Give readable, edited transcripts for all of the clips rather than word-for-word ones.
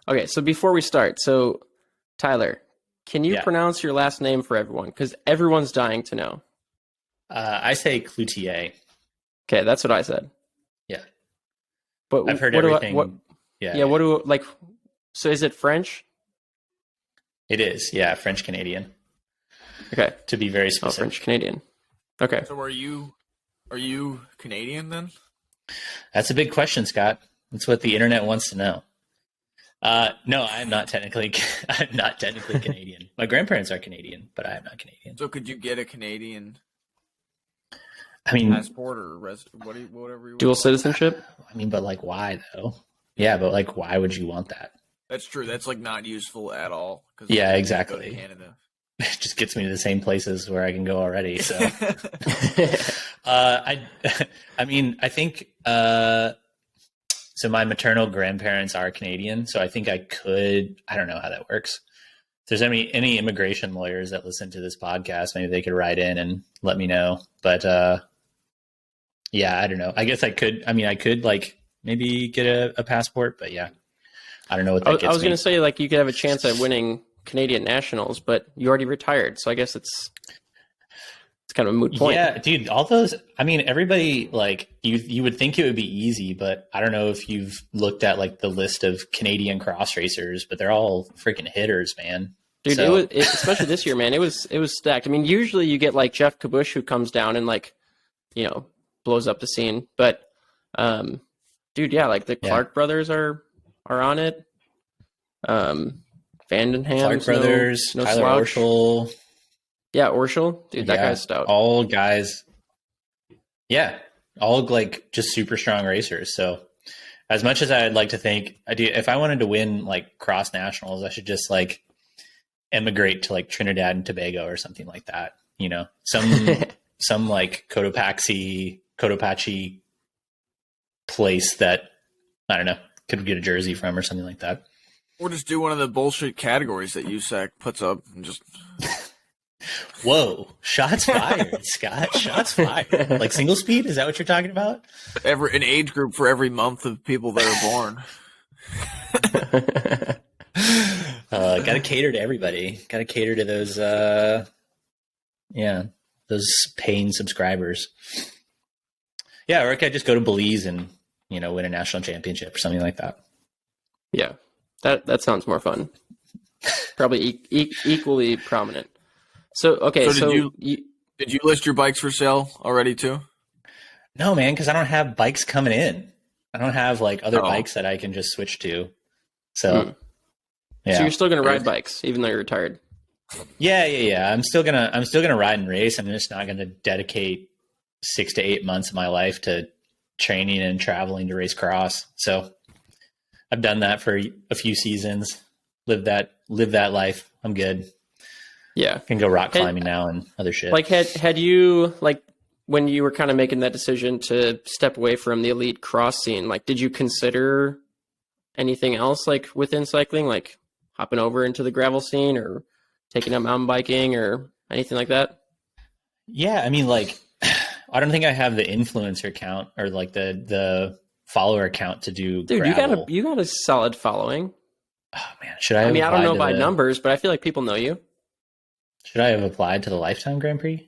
Okay, so before we start, so Tyler, can you pronounce your last name for everyone? Because everyone's dying to know. I say Cloutier. Okay, that's what I said. Yeah. But I've heard everything. So is it French? It is, yeah, French Canadian. Okay. To be very specific. French Canadian. Okay. So are you Canadian then? That's a big question, Scott. That's what the internet wants to know. No, I'm not technically Canadian. My grandparents are Canadian, but I am not Canadian. So could you get a Canadian passport or whatever you dual citizenship? I mean, but like why though? Yeah, but like why would you want that? That's true. That's like not useful at all. Yeah, exactly. Go to Canada. It just gets me to the same places where I can go already. So, I think. So my maternal grandparents are Canadian, so I think I could. I don't know how that works. If there's any immigration lawyers that listen to this podcast, maybe they could write in and let me know. But yeah, I don't know. I guess I could. I mean, I could like maybe get a passport, but yeah. I don't know what that gets me. I was going to say, like, you could have a chance at winning Canadian nationals, but you already retired, so I guess it's kind of a moot point. Yeah, dude, all those, I mean, everybody, like, you would think it would be easy, but I don't know if you've looked at, like, the list of Canadian cross racers, but they're all freaking hitters, man. Dude, so. Especially this year, man, it was stacked. I mean, usually you get, like, Jeff Kabush who comes down and, like, blows up the scene, but, dude, yeah, like, the Clark brothers are on it. Vandenham, Clark brothers, no Tyler slouch. Orschel. Yeah, Orschel, dude, that guy's stout. All guys, all like just super strong racers. So, as much as I'd like to think, if I wanted to win like cross nationals, I should just like emigrate to like Trinidad and Tobago or something like that. Some like Cotopaxi place that I don't know. Could get a jersey from or something like that. Or just do one of the bullshit categories that USAC puts up and just... Whoa. Shots fired, Scott. Shots fired. Like single speed? Is that what you're talking about? An age group for every month of people that are born. Gotta cater to everybody. Gotta cater to those, those paying subscribers. Yeah, or I could just go to Belize and win a national championship or something like that. Yeah, that sounds more fun. Probably equally prominent. So, okay. So did you list your bikes for sale already too? No, man, because I don't have bikes coming in. I don't have like other bikes that I can just switch to. So, yeah. So you're still gonna ride bikes even though you're retired? Yeah. I'm still gonna ride and race. I'm just not gonna dedicate 6 to 8 months of my life to training and traveling to race cross. So I've done that for a few seasons, live that life. I'm good. Yeah. Can go rock climbing now and other shit. Like had you, like, when you were kind of making that decision to step away from the elite cross scene, like, did you consider anything else like within cycling, like hopping over into the gravel scene or taking up mountain biking or anything like that? Yeah. I mean, like, I don't think I have the influencer count or like the follower count to do. Dude, gravel. you got a solid following. Oh man, should I? I mean, I don't know by numbers, but I feel like people know you. Should I have applied to the Lifetime Grand Prix?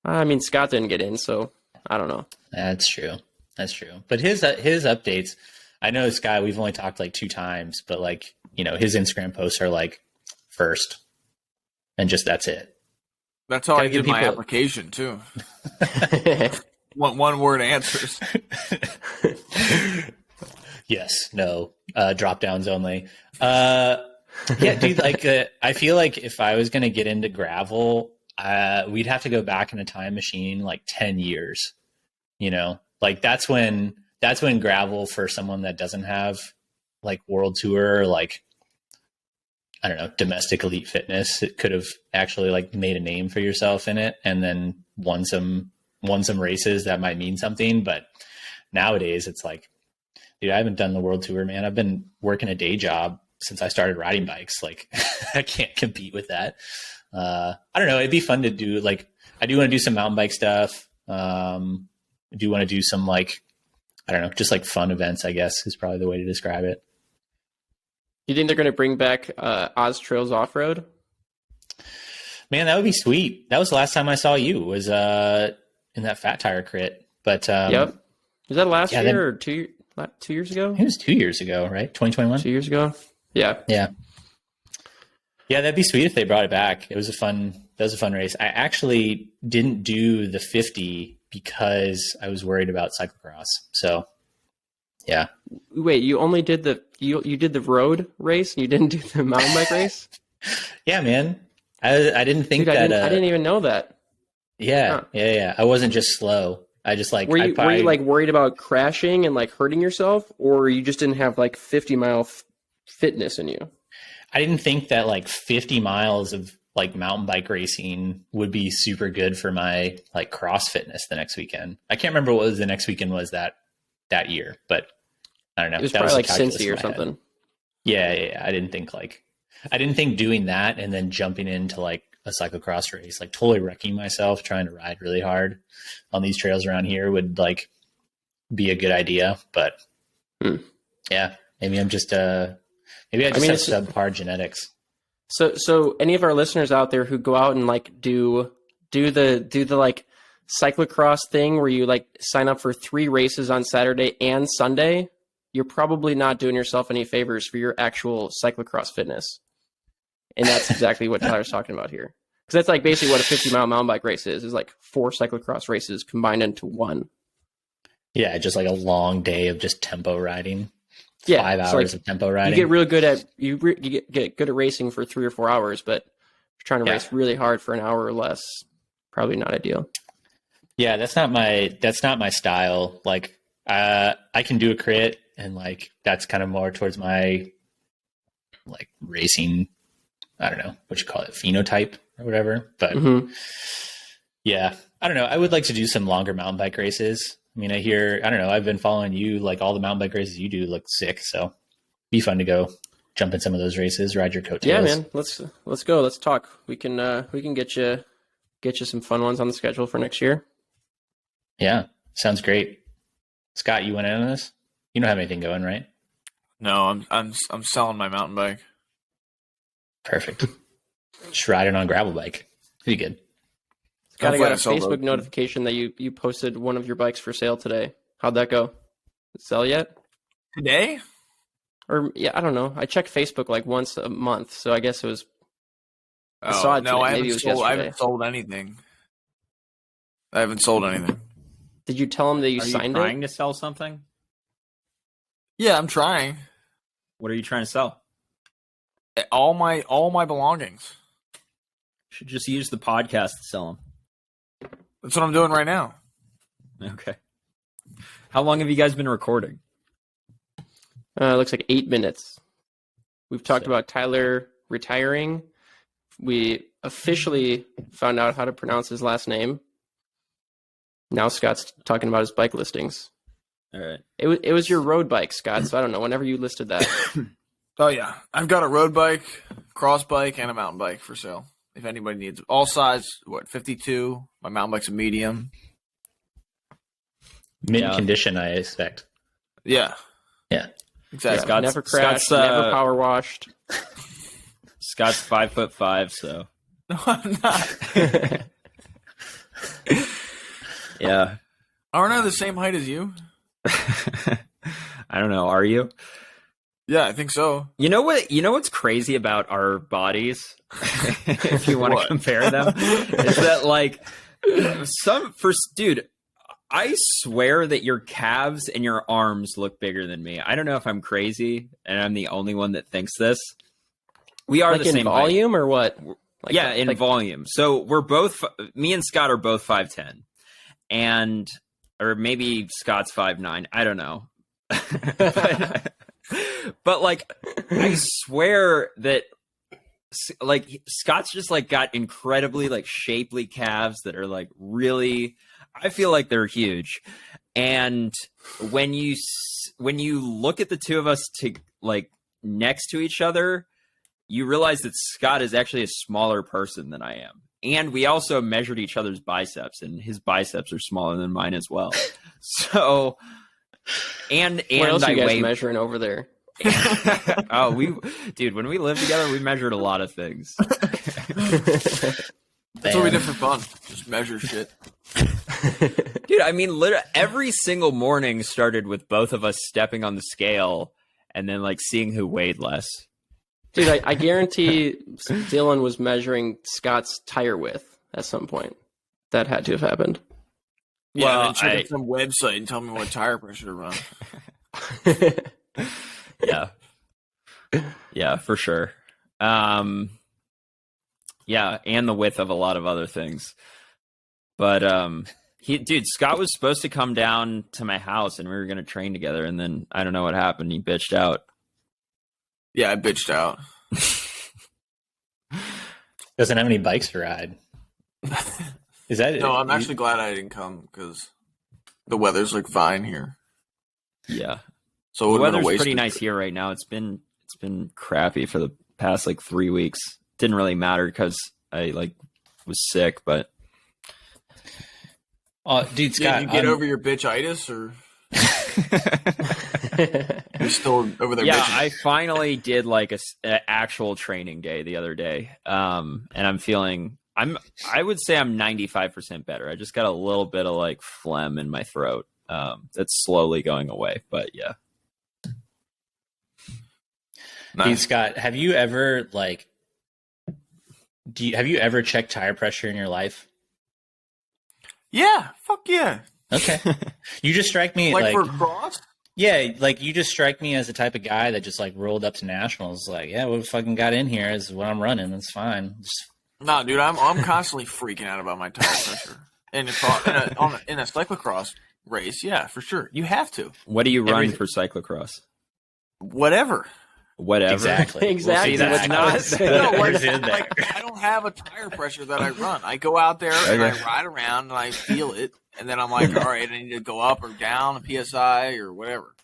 I mean, Scott didn't get in, so I don't know. That's true. But his updates, I know this guy. We've only talked like 2 times, but like his Instagram posts are like first, and just that's it. That's how I did my application too. One word answers. Yes, no, drop downs only. Yeah, dude. Like, I feel like if I was gonna get into gravel, we'd have to go back in a time machine like 10 years. Like that's when gravel for someone that doesn't have like world tour, or like I don't know, domestic elite fitness, it could have actually like made a name for yourself in it and then won some races that might mean something. But nowadays it's like, dude, I haven't done the world tour, man. I've been working a day job since I started riding bikes. Like I can't compete with that. I don't know. It'd be fun to do. Like, I do want to do some mountain bike stuff. I do want to do some like, I don't know, just like fun events, I guess is probably the way to describe it. You think they're going to bring back Oz Trails Off Road? Man, that would be sweet. That was the last time I saw you, was in that Fat Tire crit. But Yep. Was that last yeah, year or 2 years ago? it was 2 years ago, right? 2021? 2 years ago? Yeah. Yeah. Yeah, that'd be sweet if they brought it back. That was a fun race. I actually didn't do the 50 because I was worried about cyclocross. So, yeah. Wait, you only did you did the road race and you didn't do the mountain bike race? Yeah, man. I didn't think Dude, that. I didn't even know that. Yeah, Huh. yeah. I wasn't just slow. I just like. Were you like worried about crashing and like hurting yourself, or you just didn't have like 50-mile fitness in you? I didn't think that like 50 miles of like mountain bike racing would be super good for my like cross fitness the next weekend. I can't remember what the next weekend was that year, but I don't know. It was That probably the like calculus Cincy in or my something. head. Yeah. I didn't think doing that and then jumping into like a cyclocross race, like totally wrecking myself trying to ride really hard on these trails around here would like be a good idea. But yeah, maybe I'm just maybe I just have subpar genetics. So any of our listeners out there who go out and like do the like cyclocross thing where you like sign up for 3 races on Saturday and Sunday, you're probably not doing yourself any favors for your actual cyclocross fitness. And that's exactly what Tyler's talking about here. Because that's like basically what a 50-mile mountain bike race is like 4 cyclocross races combined into one. Yeah, just like a long day of just tempo riding. Yeah, 5 hours like, of tempo riding. You get real good at you get good at racing for 3 or 4 hours, but if you're trying to race really hard for an hour or less, probably not ideal. Yeah, that's not my style. Like I can do a crit and like that's kind of more towards my like racing, I don't know what you call it, phenotype or whatever. But yeah, I don't know. I would like to do some longer mountain bike races. I mean, I don't know, I've been following you, like all the mountain bike races you do look sick. So be fun to go jump in some of those races, ride your coattails. Yeah, man. Let's go. Let's talk. We can get you some fun ones on the schedule for next year. Yeah, sounds great. Scott, you went in on this? You don't have anything going, right? No, I'm selling my mountain bike. Perfect. Just ride it on a gravel bike. Pretty good. Got a Facebook notification that you posted one of your bikes for sale today. How'd that go? Did it sell yet? Today? Or yeah, I don't know. I check Facebook like once a month, so I guess it was. I saw it today. Maybe it was yesterday. I haven't sold anything. I haven't sold anything. Did you tell him that you signed it? Are you trying to sell something? Yeah, I'm trying. What are you trying to sell? All my belongings. Should just use the podcast to sell them. That's what I'm doing right now. Okay. How long have you guys been recording? It looks like 8 minutes. We've talked about Tyler retiring. We officially found out how to pronounce his last name. Now Scott's talking about his bike listings. All right. It was your road bike, Scott, so I don't know. Whenever you listed that. Oh, yeah. I've got a road bike, cross bike, and a mountain bike for sale. If anybody needs it. All size, 52. My mountain bike's a medium. Mint condition, I expect. Yeah. Yeah. Exactly. Yeah, never crashed, never power washed. Scott's 5'5", so. No, I'm not. Yeah. Aren't I the same height as you? I don't know. Are you? Yeah, I think so. You know what's crazy about our bodies? If you want to compare them, is that like dude, I swear that your calves and your arms look bigger than me. I don't know if I'm crazy and I'm the only one that thinks this. We are like the same in volume height. Or what? Like, yeah, in volume. So we're both, me and Scott are both 5'10", and or maybe Scott's 5'9". I don't know. But like, I swear that like Scott's just like got incredibly like shapely calves that are like really, I feel like they're huge. And when you look at the two of us to like next to each other, you realize that Scott is actually a smaller person than I am. And we also measured each other's biceps, and his biceps are smaller than mine as well. So, and what else I are you guys weigh measuring over there? Oh, when we lived together, we measured a lot of things. That's what we did for fun. Just measure shit. Dude, I mean, literally every single morning started with both of us stepping on the scale and then like seeing who weighed less. Dude, I guarantee Dylan was measuring Scott's tire width at some point. That had to have happened. Yeah, Well, and then check some website and tell me what tire pressure to run. Yeah. Yeah, for sure. Yeah, and the width of a lot of other things. But Scott was supposed to come down to my house and we were going to train together, and then I don't know what happened. He bitched out. Yeah, I bitched out. Doesn't have any bikes to ride. Is that No, I'm actually glad I didn't come because the weather's like fine here. Yeah. So The weather's pretty nice here right now. It's been crappy for the past like 3 weeks. Didn't really matter because I like was sick, but dude, Scott, Did you get over your bitchitis or you're still over there? yeah, bitching? I finally did like a actual training day the other day, and I'm feeling I would say I'm 95% better. I just got a little bit of like phlegm in my throat. That's slowly going away, but yeah. Dude, Nice. Scott, have you ever have you ever checked tire pressure in your life? Yeah, fuck yeah. Okay. You just strike me Like for cross? yeah, like you just strike me as the type of guy that just like rolled up to nationals. Like, yeah, what fucking got in here is what I'm running. That's fine. Just, No, dude, I'm constantly freaking out about my tire pressure. And in a cyclocross race, yeah, for sure. You have to. What do you run for cyclocross? Whatever. Whatever. Exactly. See, that's not. No, Where's in there? I don't have a tire pressure that I run. I go out there and I ride around and I feel it, and then I'm like, all right, I need to go up or down a PSI or whatever.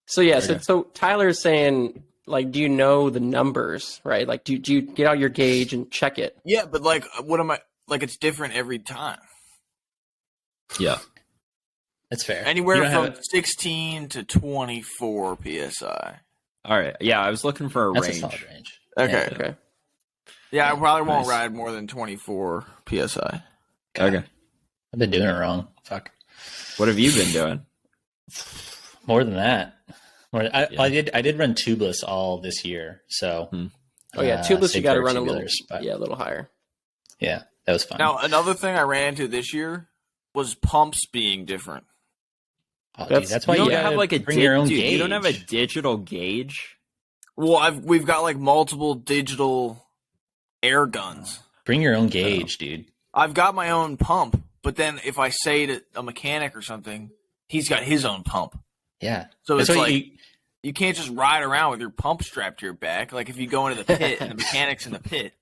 So yeah, so Tyler is saying, like, do you know the numbers, right? Like, do you get out your gauge and check it? Yeah, but like, what am I like? It's different every time. Yeah. that's fair. You Anywhere don't have from 16 to 24 psi. All right. Yeah, I was looking for a that's range. a solid range. Okay. Okay. Yeah, I probably won't Nice. ride more than 24 psi. Okay. I've been doing it wrong. Fuck. What have you been doing? More than that. Yeah. I did run tubeless all this year. So Oh yeah, tubeless you got to safeguard run a little, tubulars, but a little higher. yeah, that was fun. Now, another thing I ran into this year was pumps being different. Oh, dude, that's why You you don't have gotta like a bring your own dude, gauge. You don't have a digital gauge. Well, we've got like multiple digital air guns. Bring your own gauge, dude. I've got my own pump, but then if I say to a mechanic or something, he's got his own pump. Yeah. So That's it's why like you can't just ride around with your pump strapped to your back. Like if you go into the pit and the mechanic's in the pit,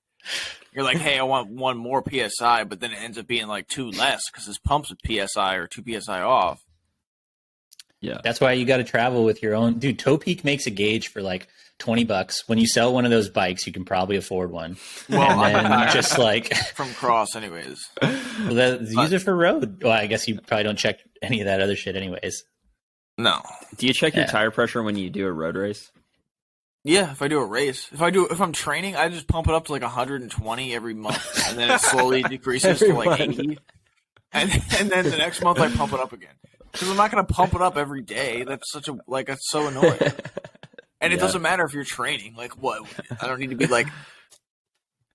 you're like, hey, I want one more PSI, but then it ends up being like two less because his pump's a PSI or 2 PSI off. Yeah. That's why you got to travel with your own. Dude, Toe Peak makes a gauge for like $20. When you sell one of those bikes, you can probably afford one. Well, And I'm then just like from cross anyways. use it for road. Well, I guess you probably don't check any of that other shit, anyways. No. Do you check your Yeah. tire pressure when you do a road race? Yeah, if I do a race. If I'm training, I just pump it up to like 120 every month. And then it slowly decreases to like 80. And then the next month I pump it up again. Because I'm not going to pump it up every day. That's that's so annoying. And it Yeah. doesn't matter if you're training. Like what? I don't need to be like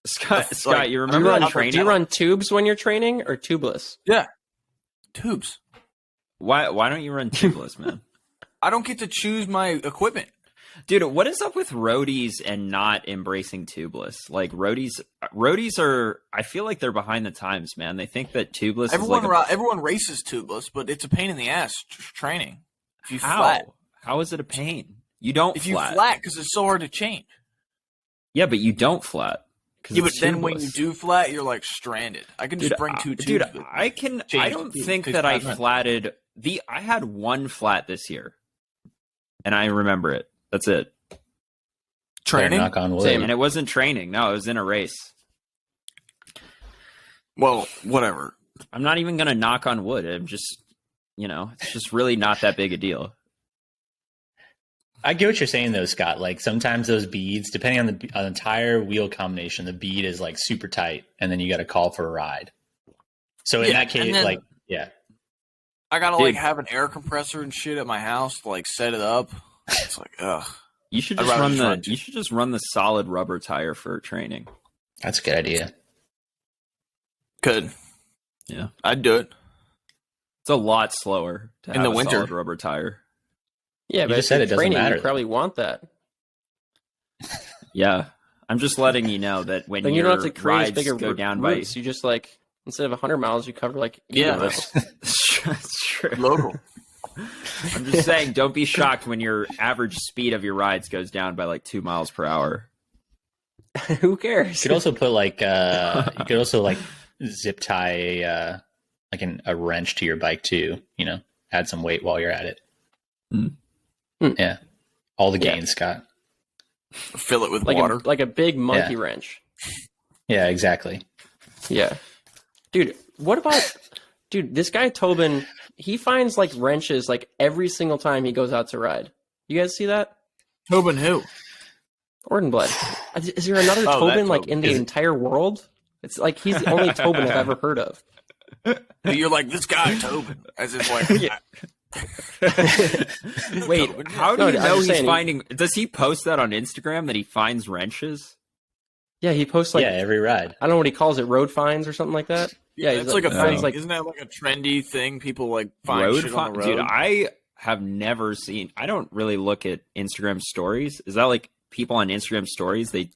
Scott, like, you Do you, remember run, on training? do you run tubes when you're training or tubeless? tubes. Why don't you run tubeless, man? I don't get to choose my equipment. Dude, what is up with roadies and not embracing tubeless? Like roadies are. I feel like they're behind the times, man. They think that tubeless Everyone is like everyone races tubeless, but it's a pain in the ass training. If you how? flat, How is it a pain? You don't if you flat. flat, because it's so hard to change. Yeah, but you don't flat. 'cause Yeah, but it's then when you tubeless. do flat, you're like stranded. I can just bring two tubes. Dude, with me. I can. I Change don't the think tubes that I 5 minutes. flatted the. I had one flat this year, and I remember it. That's it. training. Knock on wood. Same. And it wasn't training. No, it was in a race. Well, whatever. I'm not even gonna knock on wood. I'm just, it's just really not that big a deal. I get what you're saying though, Scott. Like sometimes those beads, depending on the entire wheel combination, the bead is like super tight, and then you got to call for a ride. So in that case, like, yeah, I gotta like have an air compressor and shit at my house to like set it up. It's like, ugh. You should just run the solid rubber tire for training. that's a good idea. Could. Yeah, I'd do it. it's a lot slower to In have the a winter. solid rubber tire. Yeah, but just if said you're it doesn't training, matter. you probably want that. Yeah, I'm just letting you know that when Then you your don't have to create as rides big a go down by routes. You just like instead of 100 miles, you cover like 80 Yeah. miles. That's true. Local. I'm just saying, don't be shocked when your average speed of your rides goes down by like 2 miles per hour. Who cares? You could also put like you could also like zip tie like a wrench to your bike too. You know, add some weight while you're at it. Mm. Yeah, all the Yeah. gains, Scott. Fill it with like water. like a big monkey Yeah. wrench. Yeah, exactly. Yeah. Dude, what about this guy Tobin, he finds like wrenches like every single time he goes out to ride. You guys see that? Tobin who? Ordenblad. Is there another Oh, Tobin that like Tobin. in the entire world? It's like he's the only Tobin I've ever heard of. You're like, this guy, Tobin. As if like, Wait, how do No, you I'm know just he's saying, finding? Does he post that on Instagram that he finds wrenches? Yeah, he posts like yeah, every ride. I don't know what he calls it, road finds or something like that. Yeah, it's like a finds thing. like Isn't that like a trendy thing? People like find Road shit fi- on the road. Dude, I have never seen. I don't really look at Instagram stories. Is that like people on Instagram stories? They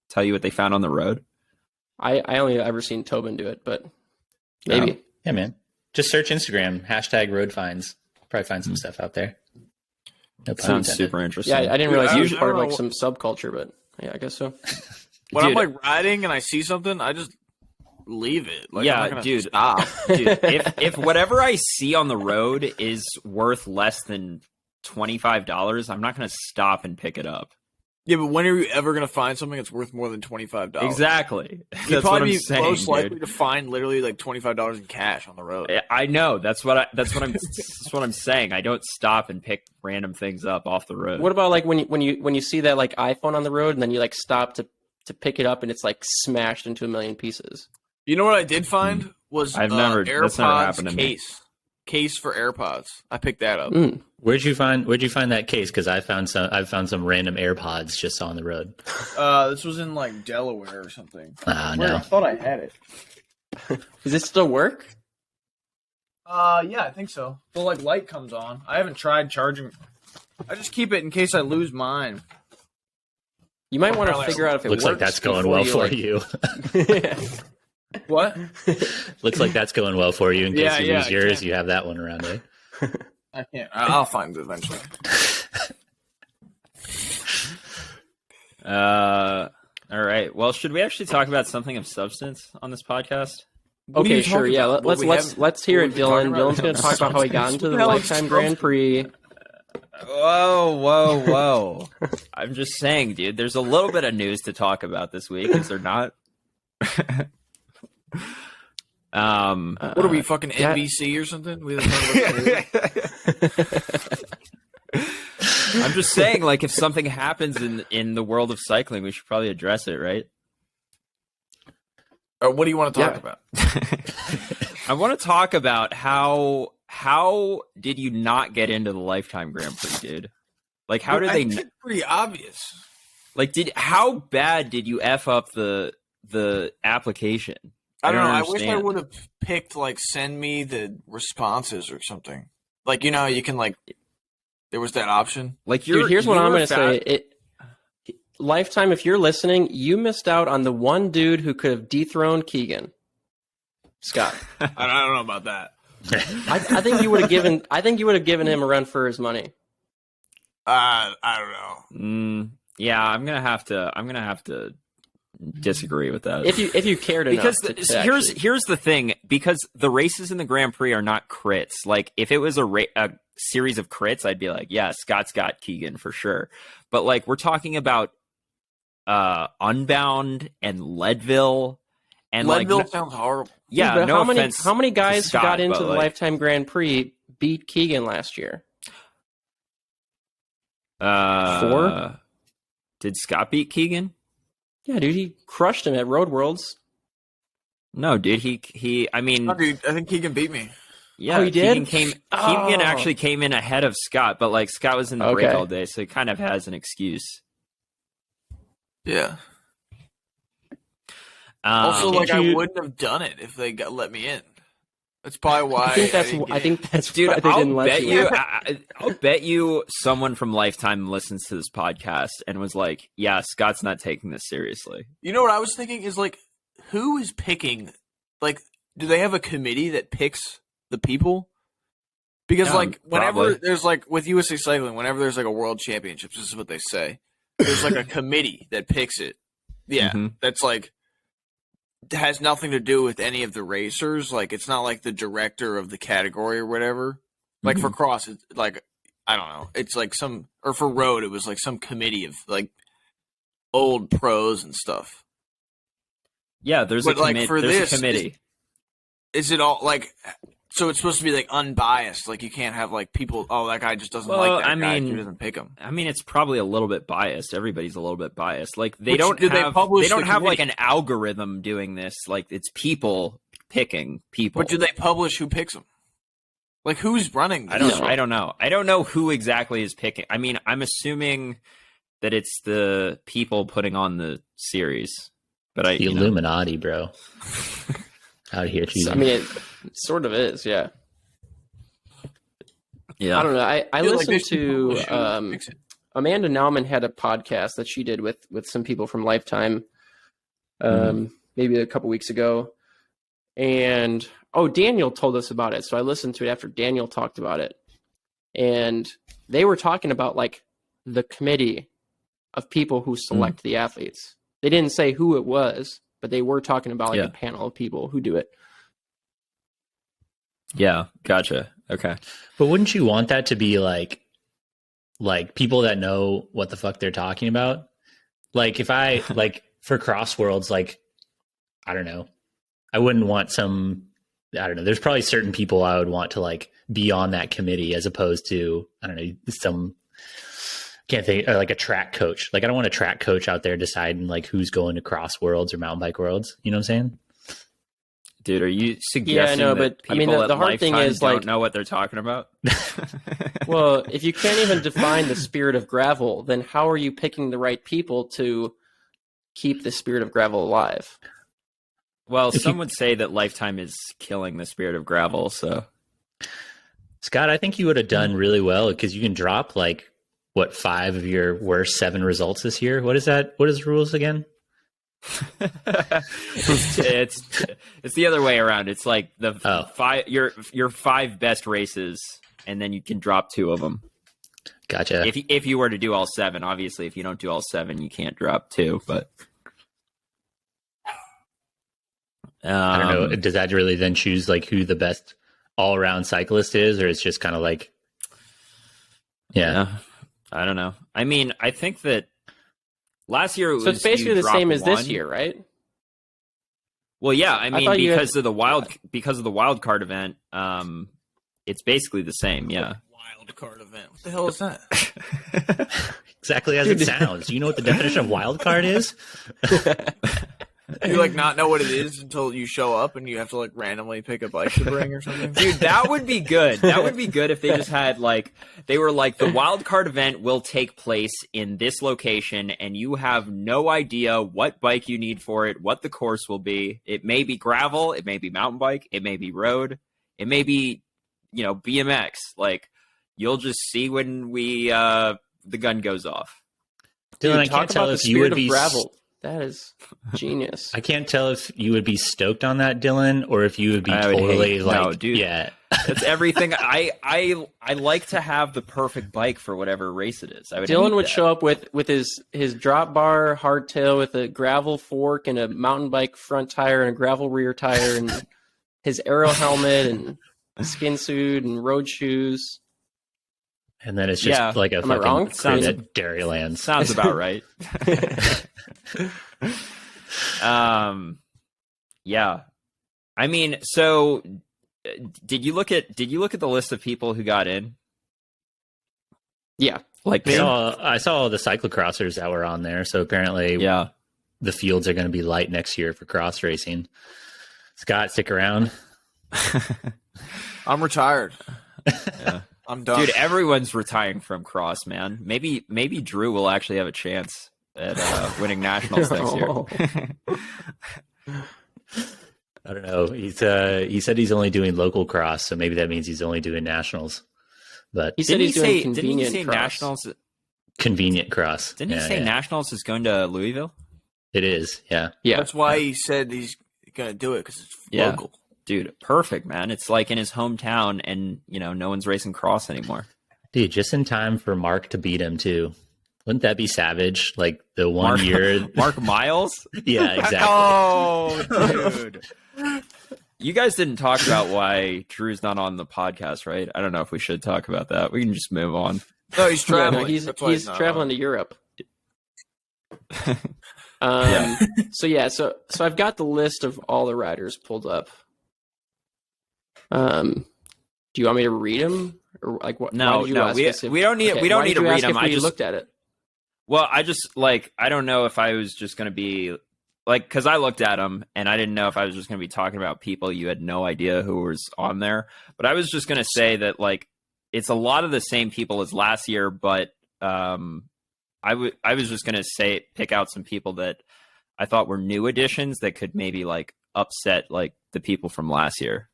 tell you what they found on the road. I only ever seen Tobin do it, but maybe. Yeah, man. Just search Instagram #road finds. Probably find some stuff out there. No pun Sounds intended. super interesting. Yeah, I didn't realize he was I part of don't like know. some subculture, but yeah, I guess so. When I'm Dude. like riding and I see something, I just leave it. Like, Yeah, I'm not gonna dude. Stop. Dude, if whatever I see on the road is worth less than $25, I'm not going to stop and pick it up. Yeah, but when are you ever gonna find something that's worth more than $25? Exactly. You'd That's what probably I'm be saying, most likely dude. to find literally like $25 in cash on the road. I know. That's what I'm saying. I don't stop and pick random things up off the road. What about like when you see that like iPhone on the road and then you like stop to pick it up and it's like smashed into a million pieces? You know what I did find was That's never happened to me. case for AirPods. I picked that up. Where'd you find that case? Because I've found some random AirPods just on the road. This was in like Delaware or something. Ah, Where? no. I thought I had it. Does it still work? Yeah, I think so. The like light comes on. I haven't tried charging. I just keep it in case I lose mine. You might want to Probably figure out if it Looks works. like that's going before well for like- you. What? Looks like that's going well for you. In case Yeah, you yeah, lose I yours, can. you have that one around, eh? I can't. I'll find it eventually. All right. Well, should we actually talk about something of substance on this podcast? What are you Okay, sure. talking Yeah, about? What we let's haven't- let's hear what it, we've been talking Dylan. about? Dylan's going to talk about how he got into the What the hell is Lifetime Scrubs? Grand Prix. Whoa. I'm just saying, dude, there's a little bit of news to talk about this week, is there not? What are we fucking yeah. NBC or something? We haven't talked about I'm just saying, like, if something happens in the world of cycling, we should probably address it, right? Or what do you want to talk Yeah. about? I want to talk about how did you not get into the Lifetime Grand Prix, dude? Like, how did I they? think it's pretty obvious. Like, how bad did you f up the application? I don't know. I wish I understand. would have picked like send me the responses or something. Like, you know, you can like there was that option. Like, Dude, here's what I'm going to say. Lifetime, if you're listening, you missed out on the one dude who could have dethroned Keegan. Scott. I don't know about that. I think you would have given. I think you would have given him a run for his money. I don't know. Yeah, I'm gonna have to disagree with that. If you cared enough. Because to actually- here's the thing. Because the races in the Grand Prix are not crits. Like, if it was a series of crits, I'd be like, yeah, Scott's got Keegan for sure. But like, we're talking about Unbound and Leadville. And Leadville like, sounds horrible. yeah, but no how many offense how many to guys who got Scott, into but, the like, Lifetime Grand Prix beat Keegan last year? 4? Did Scott beat Keegan? Yeah, dude, he crushed him at Road Worlds. No, dude. He. I mean, Oh, dude, I think Keegan beat me. yeah. Oh, he did? Keegan Oh. actually came in ahead of Scott, but like Scott was in the break all day, so he kind of has an excuse. Yeah. Also, Can't I you- wouldn't have done it if they let me in. That's probably why. I think that's Dude, why they I'll didn't let bet you. you. I'll bet you someone from Lifetime listens to this podcast and was like, "Yeah, Scott's not taking this seriously." You know what I was thinking is who is picking? Do they have a committee that picks the people? Because Yeah, whenever probably. there's with USA Cycling, whenever there's a World Championships, this is what they say. There's a committee that picks it. Yeah, Mhm. that's has nothing to do with any of the racers. It's not like the director of the category or whatever. For cross, it's I don't know. It's or for road, it was some committee of old pros and stuff. Yeah, there's a committee. Is it all so it's supposed to be unbiased? You can't have people. Oh, that guy just doesn't like that guy. Who doesn't pick him? I mean, it's probably a little bit biased. Everybody's a little bit biased. They Which- don't do they have publish they don't the have committee? an algorithm doing this. It's people picking people. But do they publish who picks them? Who's running this? I don't know. I don't know who exactly is picking. I mean, I'm assuming that it's the people putting on the series. But The Illuminati, bro. Out here, I mean, it sort of is, yeah. yeah. I don't know. I feel listened they should to publish who picks it. Amanda Nauman had a podcast that she did with some people from Lifetime, maybe a couple weeks ago, and Daniel told us about it. So I listened to it after Daniel talked about it, and they were talking about the committee of people who select the athletes. They didn't say who it was, but they were talking about a panel of people who do it. Yeah, gotcha. Okay. But wouldn't you want that to be like people that know what the fuck they're talking about? If I for cross worlds, I don't know, I wouldn't want I don't know. There's probably certain people I would want to be on that committee as opposed to, I don't know, can't think, or a track coach. I don't want a track coach out there deciding who's going to cross worlds or mountain bike worlds. You know what I'm saying? Dude, are you suggesting know, that but I mean, people the at hard thing Lifetime is, don't know what they're talking about? Well, if you can't even define the spirit of gravel, then how are you picking the right people to keep the spirit of gravel alive? Well, some would say that Lifetime is killing the spirit of gravel. So, Scott, I think you would have done really well because you can drop 5 of your worst 7 results this year. What is that? What is the rules again? it's the other way around. It's the 5 your 5 best races, and then you can drop 2 of them. Gotcha. If you were to do all 7, obviously, if you don't do all 7, you can't drop 2. But I don't know. Does that really then choose who the best all around cyclist is, or it's just kind of yeah. I don't know. I mean, I think that last year So it's basically the same as this 1. year, right? Well, yeah. I mean, thought you because of the wild card event, it's basically the same. Yeah. Wild card event. What the hell is that? Exactly as it sounds. Do you know what the definition of wild card is? You not know what it is until you show up and you have to randomly pick a bike to bring or something. Dude, that would be good. That would be good if they just had they were the wild card event will take place in this location and you have no idea what bike you need for it, what the course will be. It may be gravel, it may be mountain bike, it may be road, it may be, BMX. You'll just see when the gun goes off. Dylan, I talk can't tell about if the you would spirit be of gravel. That is genius. I can't tell if you would be stoked on that, Dylan, or if you would be I would totally hate- no, dude. yeah. That's everything. I like to have the perfect bike for whatever race it is. Dylan would show up with his drop bar hardtail with a gravel fork and a mountain bike front tire and a gravel rear tire and his aero helmet and a skin suit and road shoes. And then it's just Am I fucking wrong? cruise at Dairylands. Sounds about right. Yeah. I mean, so did you look at the list of people who got in? Yeah. Like, I saw all the cyclocrossers that were on there. So apparently, yeah. the fields are going to be light next year for cross racing. Scott, stick around. I'm retired. Yeah. I'm done. Dude, everyone's retiring from cross, man. Maybe Drew will actually have a chance at winning nationals next year. I don't know. He said he's only doing local cross, so maybe that means he's only doing nationals. But He said he's doing didn't he convenient say cross. nationals? convenient cross. Didn't he say nationals is going to Louisville? It is, yeah. Yeah. That's why he said he's going to do it, because it's local. Dude, perfect, man. It's like in his hometown, and no one's racing cross anymore. Dude, just in time for Mark to beat him too. Wouldn't that be savage? Like the one year Mark Miles? Yeah, exactly. Oh, dude. You guys didn't talk about why Drew's not on the podcast, right? I don't know if we should talk about that. We can just move on. No, he's Yeah, traveling. no, he's That's why he's not traveling on. to Europe. Yeah. So I've got the list of all the riders pulled up. Do you want me to read them, or like what? No, why did you no, ask we us if- don't need okay, we don't why need did to you read ask them. if I we just looked at it. Well, I just I don't know if I was just going to be because I looked at them and I didn't know if I was just going to be talking about people you had no idea who was on there. But I was just going to say that it's a lot of the same people as last year, but I was just going to pick out some people that I thought were new additions that could maybe upset the people from last year.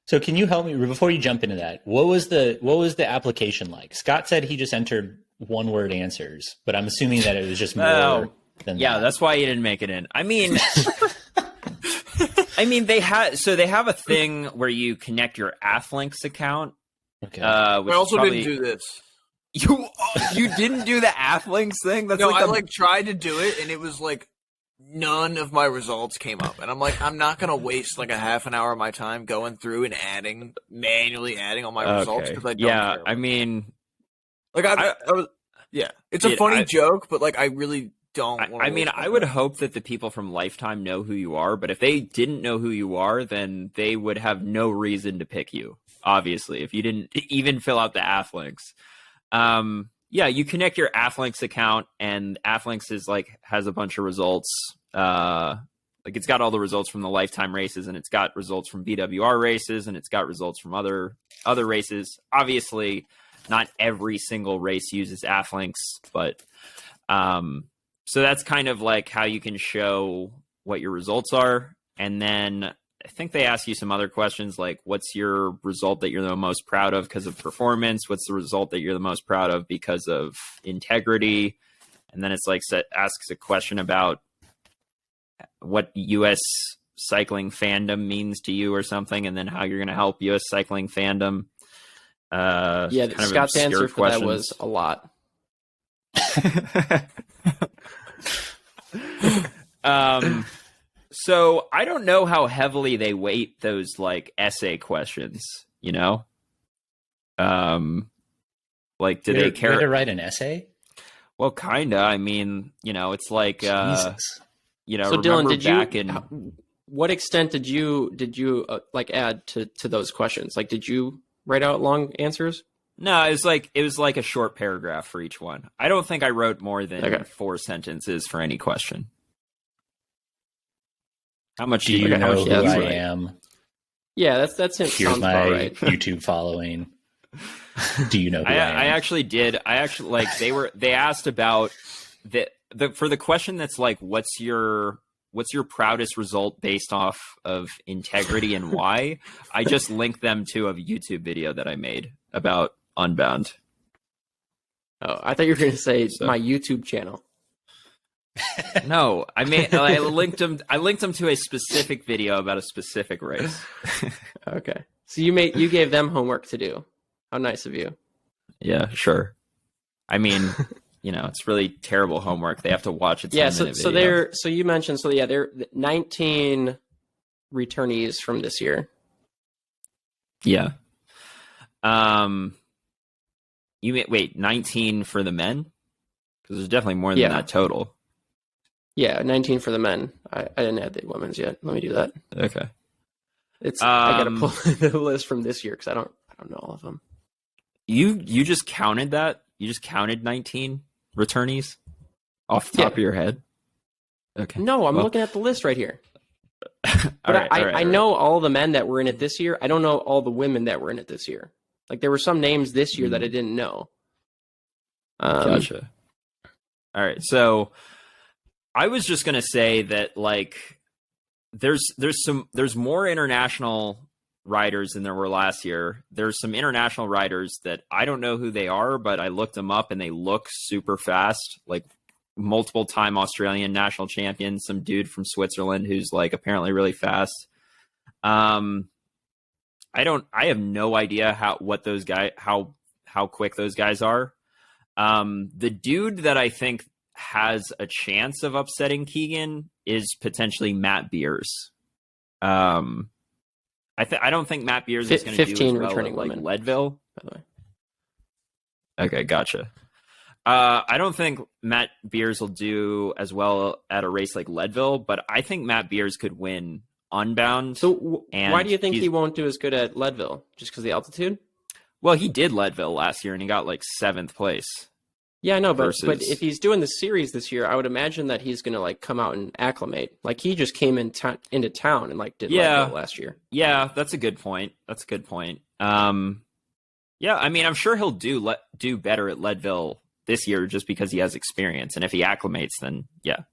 So can you help me before you jump into that? What was the application like? Scott said he just entered one-word answers, but I'm assuming that it was just more than yeah, that. that's why he didn't make it in. I mean, they have a thing where you connect your Athlinks account. Okay. Which I also is probably, didn't do this. You didn't do the Athlinks thing? That's No, I the tried to do it, and it was none of my results came up. And I'm I'm not going to waste a half an hour of my time going through and manually adding all my results, because I don't yeah, care. I mean, I was, yeah, it's a funny joke, but I really don't want to. I mean, I would hope that the people from Lifetime know who you are, but if they didn't know who you are, then they would have no reason to pick you, obviously, if you didn't even fill out the Athlinks. Yeah, you connect your Athlinks account, and Athlinks is has a bunch of results. It's got all the results from the Lifetime races, and it's got results from BWR races, and it's got results from other races. Obviously, not every single race uses Athlinks, but so that's kind of how you can show what your results are. And then I think they ask you some other questions what's your result that you're the most proud of because of performance? What's the result that you're the most proud of because of integrity? And then it's asks a question about what U.S. cycling fandom means to you or something, and then how you're going to help U.S. cycling fandom. Yeah, kind of Scott's obscure answer for that was a lot. So I don't know how heavily they weight those essay questions, Do they you care have to write an essay? Well, kinda. I mean, it's Jesus. So Dylan, did back you? in What extent did you add to those questions? Did you write out long answers? No, it was a short paragraph for each one. I don't think I wrote more than 4 sentences for any question. How much Do you Okay, how know much- who yeah, I that's right. am? Yeah, that's it. Here's Sounds my about right. YouTube following. Do you know who I am? I actually did. I actually they asked about for the question that's what's your proudest result based off of integrity and why? I just linked them to a YouTube video that I made about Unbound. Oh, I thought you were going to say So- my YouTube channel. No, I linked them. I linked them to a specific video about a specific race. Okay, so you gave them homework to do. How nice of you. Yeah, sure. I mean, it's really terrible homework. They have to watch it. Yeah, so you mentioned they're 19 returnees from this year. Yeah. You mean 19 for the men? Because there's definitely more than that total. Yeah, 19 for the men. I didn't add the women's yet. Let me do that. Okay. I gotta pull the list from this year because I don't know all of them. You just counted that? counted 19 returnees off the top of your head? Okay. No, I'm Well, looking at the list right here. all But right, I know all the men that were in it this year. I don't know all the women that were in it this year. Like there were some names this year that I didn't know. Gotcha. All right. So I was just gonna say that like there's more international riders than there were last year. There's some international riders that I don't know who they are, but I looked them up and they look super fast. Like multiple time Australian national champion, some dude from Switzerland who's like apparently really fast. I have no idea how quick those guys are. The dude that I think has a chance of upsetting Keegan is potentially Matt Beers. I don't think Matt Beers is going to do 15 as well returning at, like women, Leadville. by the way. Okay, gotcha. I don't think Matt Beers will do as well at a race like Leadville, but I think Matt Beers could win Unbound. So and why do you think he's- he won't do as good at Leadville? Just because of the altitude? Well, he did Leadville last year and he got like 7th place. Yeah, I know, but Versus- if he's doing the series this year, I would imagine that he's going to like come out and acclimate. Like he just came into town and like did Leadville last year. Yeah, that's a good point. Yeah, I mean, I'm sure he'll do better at Leadville this year just because he has experience, and if he acclimates, then yeah.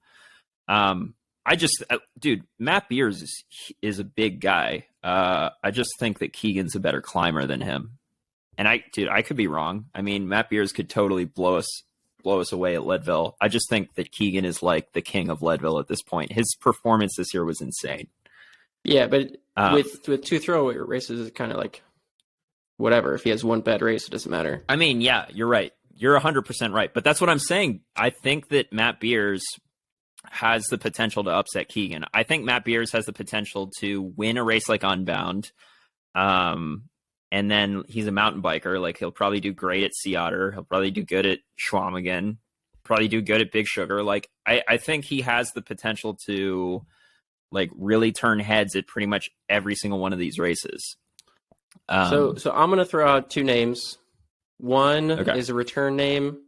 Dude, Matt Beers is a big guy. I just think that Keegan's a better climber than him, and I could be wrong. I mean, Matt Beers could totally blow us away at Leadville. I just think that Keegan is like the king of Leadville at this point. His performance this year was insane. Yeah, but with 2 throwaway races, it's kind of like whatever. If he has one bad race, it doesn't matter. I mean, yeah, you're right. You're 100% right. But that's what I'm saying. I think that Matt Beers has the potential to upset Keegan. I think Matt Beers has the potential to win a race like Unbound. And then he's a mountain biker. Like he'll probably do great at Sea Otter. He'll probably do good at Schwamigan. Probably do good at Big Sugar. Like I think he has the potential to like really turn heads at pretty much every single one of these races. So I'm going to throw out 2 names. One Okay. is a return name.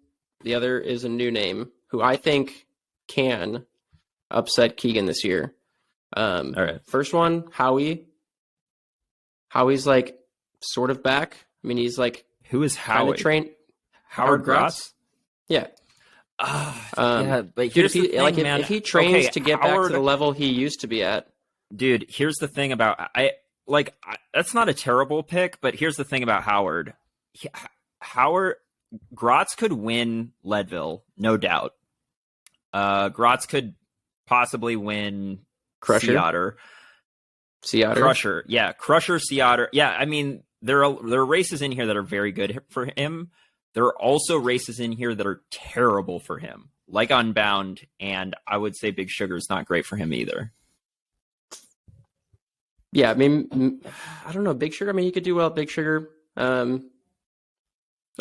The other is a new name who I think can upset Keegan this year. All right. First one, Howie. Howie's like sort of back. I mean, he's like Who is kind Howie? of trained. Howard Gratz? Yeah. Yeah, but Dude, here's the thing, man. if he trains Okay, to get back Howard- to the level he used to be at, Dude, here's the thing about that's not a terrible pick, but here's the thing about Howard. Howard Gratz could win Leadville, no doubt. Gratz could possibly win Crusher? Sea Otter. Sea Otter. Crusher, yeah, Crusher, Sea Otter. Yeah, I mean there are races in here that are very good for him. There are also races in here that are terrible for him, like Unbound, and I would say Big Sugar is not great for him either. Yeah, I mean, I don't know. Big Sugar. I mean, you could do well at Big Sugar. I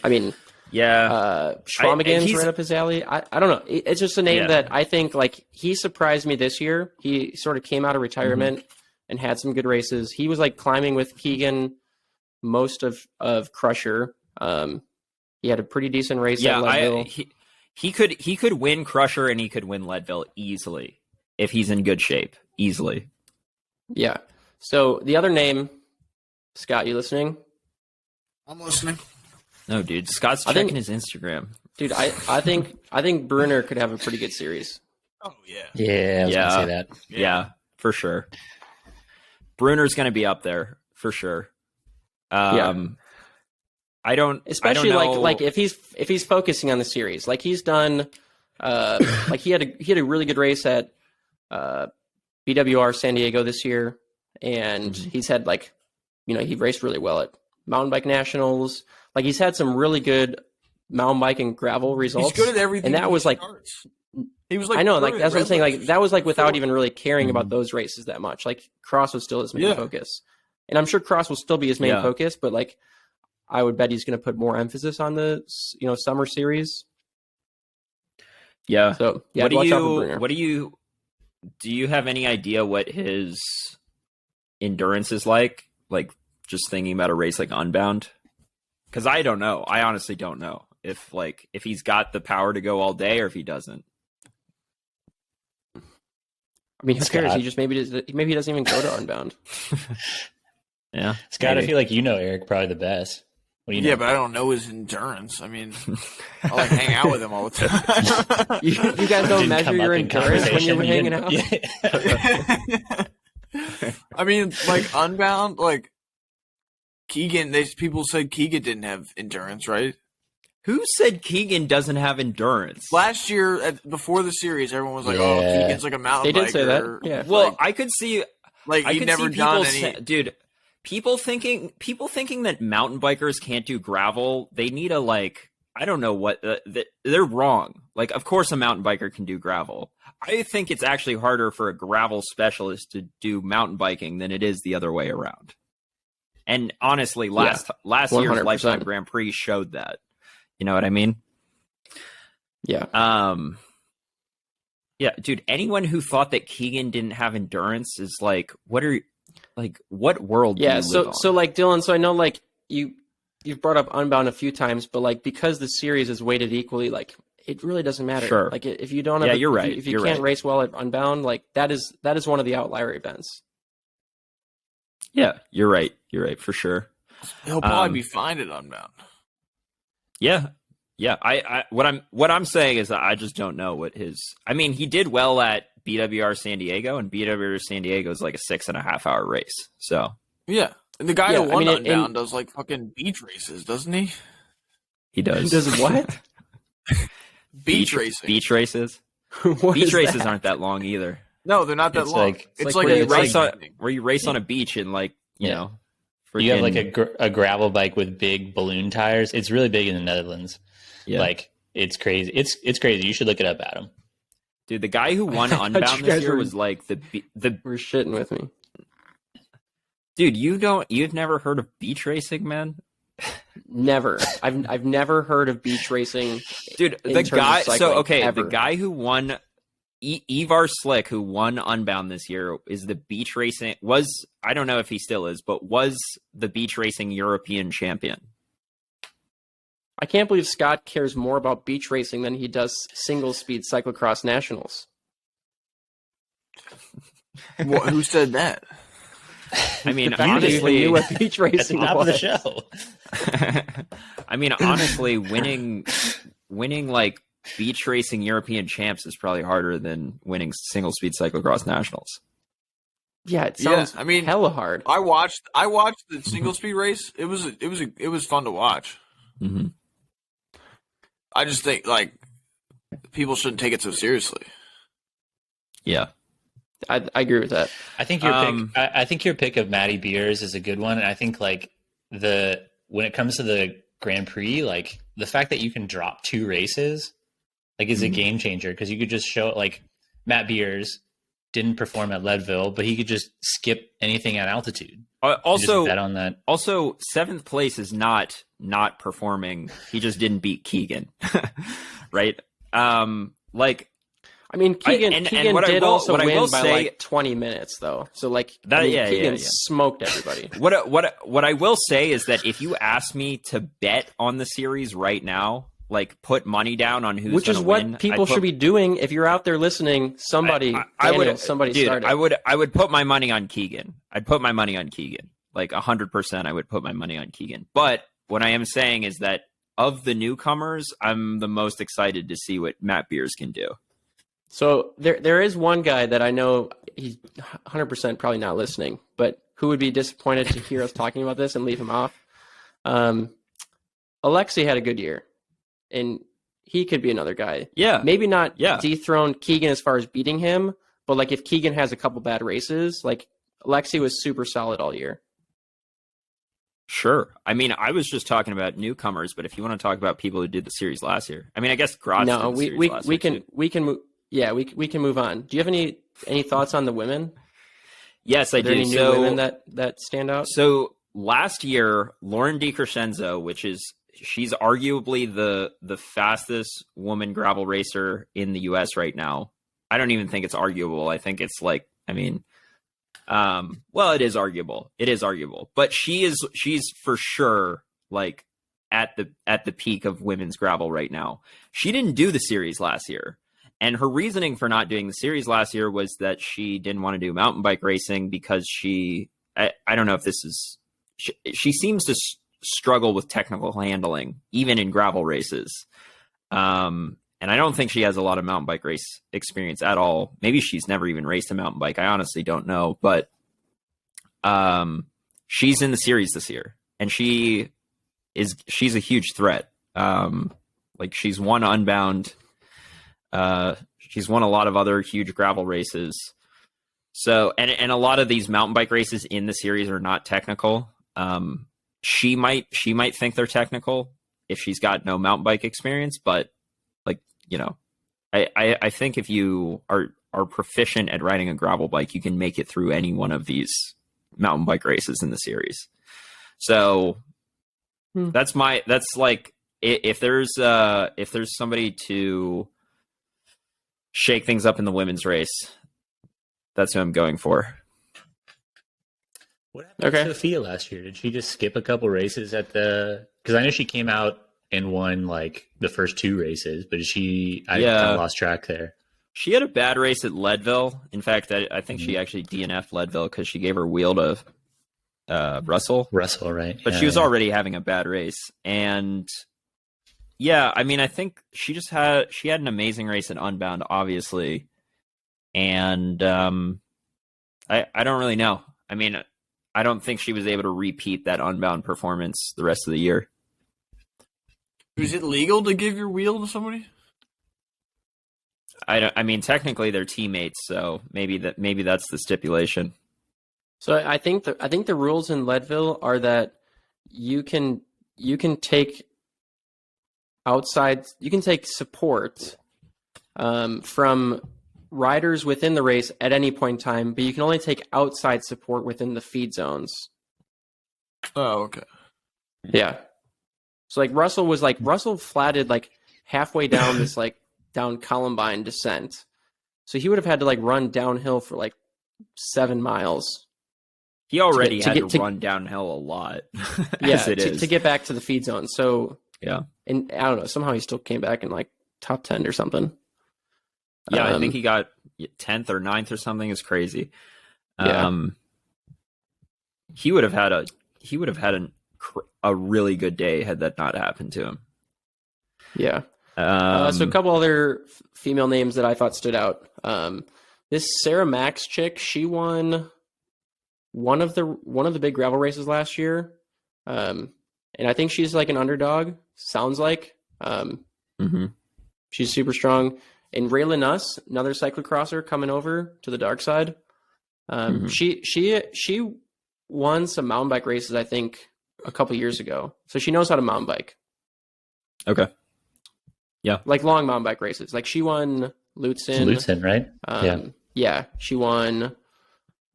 mean, Yeah, Schwamigan's he's- right up his alley. I don't know. It's just a name Yeah. that I think like he surprised me this year. He sort of came out of retirement and had some good races. He was like climbing with Keegan most of Crusher. He had a pretty decent race at Leadville. he could win Crusher and he could win Leadville easily if he's in good shape. Easily. Yeah. So the other name, Scott, you listening? I'm listening. No, dude, Scott's I think- checking his Instagram. Dude, I think Bruner could have a pretty good series. Oh yeah. Yeah, I was Yeah. gonna say that. Yeah, for sure. Bruner's going to be up there for sure. Yeah. I don't, Especially I don't know. like if he's focusing on the series, like he's done, like he had a really good race at BWR San Diego this year, and he's had like, he raced really well at mountain bike nationals. Like he's had some really good mountain bike and gravel results. He's good at everything. And that when was he like, starts. He was like, I know, like third that's what I'm at saying. Red Like Bull. that was like without even really caring Mhm. about those races that much. Like Cross was still his main Yeah. focus, and I'm sure Cross will still be his main Yeah. focus. But like, I would bet he's going to put more emphasis on the summer series. yeah. So yeah, what watch out for Bruner. do you have any idea what his endurance is like? Like just thinking about a race like Unbound? Because I don't know. I honestly don't know. if he's got the power to go all day or if he doesn't. I mean, who cares? Scott. He just maybe he doesn't even go to Unbound. Yeah, Scott, maybe. I feel like you know Eric probably the best. What do you know? Yeah, but I don't know his endurance. I mean, I like hang out with him all the time. You guys don't Didn't measure come your up in endurance when you're conversation. hanging out. Yeah. I mean, like Unbound, like Keegan. People said Keegan didn't have endurance, right? Who said Keegan doesn't have endurance? Last year, before the series, everyone was like, Yeah. "Oh, Keegan's like a mountain They biker." did say that, yeah. Well, I could see like I he'd could never see done people any. dude, people thinking that mountain bikers can't do gravel. They need a I don't know what they're wrong. Like, of course a mountain biker can do gravel. I think it's actually harder for a gravel specialist to do mountain biking than it is the other way around. And honestly, last year's 100%. Lifetime Grand Prix showed that. You know what I mean? Yeah. Yeah, dude, anyone who thought that Keegan didn't have endurance is like, what world do you live on? So like Dylan, so I know like you've brought up Unbound a few times, but like because the series is weighted equally, like it really doesn't matter. Sure. Like if you don't have you're right. if you You're can't right. race well at Unbound, like that is one of the outlier events. Yeah, you're right. You're right for sure. He'll probably be fine at Unbound. Yeah. Yeah. What I'm saying is that I just don't know what I mean, he did well at BWR San Diego, and BWR San Diego is like a 6.5 hour race. So Yeah, and the guy Yeah, who won I mean, Unbound does like fucking beach races, doesn't he? he does. Does what? Beach racing. Beach races. What Beach is races that? aren't that long either. No, they're not that It's long. like- it's like like where a you race where you race on a beach and you Yeah. know, You have like freaking- a gravel bike with big balloon tires. It's really big in the Netherlands. yeah. Like it's crazy. It's crazy. You should look it up, Adam. Dude, the guy who won I thought Unbound you this guys year were- was like the We're shitting with me. dude. You've never heard of beach racing, man? Never. I've never heard of beach racing. Dude, In the terms of guy. cycling, So okay, ever. the guy who won Ivar Slick, who won Unbound this year, is the beach racing. I don't know if he still is, but was the beach racing European champion. I can't believe Scott cares more about beach racing than he does single speed cyclocross nationals. Who said that? I mean, The fact that you even honestly, knew what beach At the racing top of the was. show. I mean, honestly, winning like beach racing European champs is probably harder than winning single speed cyclocross nationals. Yeah, it sounds I mean, hella hard. I watched the single speed race. It was fun to watch. Mm-hmm. I just think like people shouldn't take it so seriously. Yeah. I agree with that. I think your pick of Matty Beers is a good one, and I think like when it comes to the Grand Prix, like the fact that you can drop 2 races, like is a game changer because you could just show like Matt Beers didn't perform at Leadville, but he could just skip anything at altitude. Also, Just bet on that. Also, 7th place is not performing. He just didn't beat Keegan, right? Like I mean, Keegan what I did will- also what I win will by say- like 20 minutes, though. So like, That- I mean, yeah, Keegan yeah. smoked everybody. what I will say is that if you ask me to bet on the series right now, like put money down on who's Which is gonna what win, people should be doing. If you're out there listening, somebody somebody dude, started. I would put my money on Keegan. I'd put my money on Keegan. Like 100%, I would put my money on Keegan. But what I am saying is that of the newcomers, I'm the most excited to see what Matt Beers can do. So there is one guy that I know he's 100% probably not listening, but who would be disappointed to hear us talking about this and leave him off. Alexei had a good year, and he could be another guy. Yeah. Maybe not Yeah. dethrone Keegan as far as beating him, but like if Keegan has a couple bad races, like Alexei was super solid all year. Sure. I mean, I was just talking about newcomers, but if you want to talk about people who did the series last year, I mean, I guess Graz No, did the series last year too. we can move. Yeah, we can move on. Do you have any thoughts on the women? Yes, I Are there do. any new women that stand out? So last year, Lauren DiCrescenzo, she's arguably the fastest woman gravel racer in the U.S. right now. I don't even think it's arguable. I think it's like, I mean, well, it is arguable. It is arguable, but she's for sure like at the peak of women's gravel right now. She didn't do the series last year. And her reasoning for not doing the series last year was that she didn't want to do mountain bike racing because I don't know if this is, she seems to struggle with technical handling, even in gravel races. And I don't think she has a lot of mountain bike race experience at all. Maybe she's never even raced a mountain bike. I honestly don't know, but she's in the series this year, and she's a huge threat. Like she's won Unbound. She's won a lot of other huge gravel races. So, and a lot of these mountain bike races in the series are not technical. She might think they're technical if she's got no mountain bike experience, but like, you know, I think if you are proficient at riding a gravel bike, you can make it through any one of these mountain bike races in the series. So that's like, if there's somebody to shake things up in the women's race, that's who I'm going for. What happened to Sophia last year? Did she just skip a couple races because I know she came out and won like the first 2 races, but I lost track there. She had a bad race at Leadville. In fact, I think she actually DNF'd Leadville because she gave her wheel to Russell. Russell, right. But she was already having a bad race. And yeah, I mean, I think she had an amazing race at Unbound, obviously. And I don't really know. I mean, I don't think she was able to repeat that Unbound performance the rest of the year. Is it legal to give your wheel to somebody? I mean, technically they're teammates, so maybe that's the stipulation. So I think the rules in Leadville are that you can take support from riders within the race at any point in time, but you can only take outside support within the feed zones. Oh, okay. Yeah. So like Russell flatted like halfway down this like down Columbine descent. So he would have had to like run downhill for like 7 miles. He already had to run downhill a lot. Yeah, to get back to the feed zone. So yeah. And I don't know, somehow he still came back in like top 10 or something. Yeah, I think he got 10th or 9th or something. Is crazy. Yeah. He would have had a really good day had that not happened to him. Yeah. So a couple other female names that I thought stood out. This Sarah Max chick, she won one of the big gravel races last year. And I think she's like an underdog. Sounds like. She's super strong. And Raylan Nuss, another cyclocrosser coming over to the dark side. She won some mountain bike races, I think, a couple years ago. So she knows how to mountain bike. Okay. Yeah. Like long mountain bike races. Like she won Lutsen, right? Yeah. She won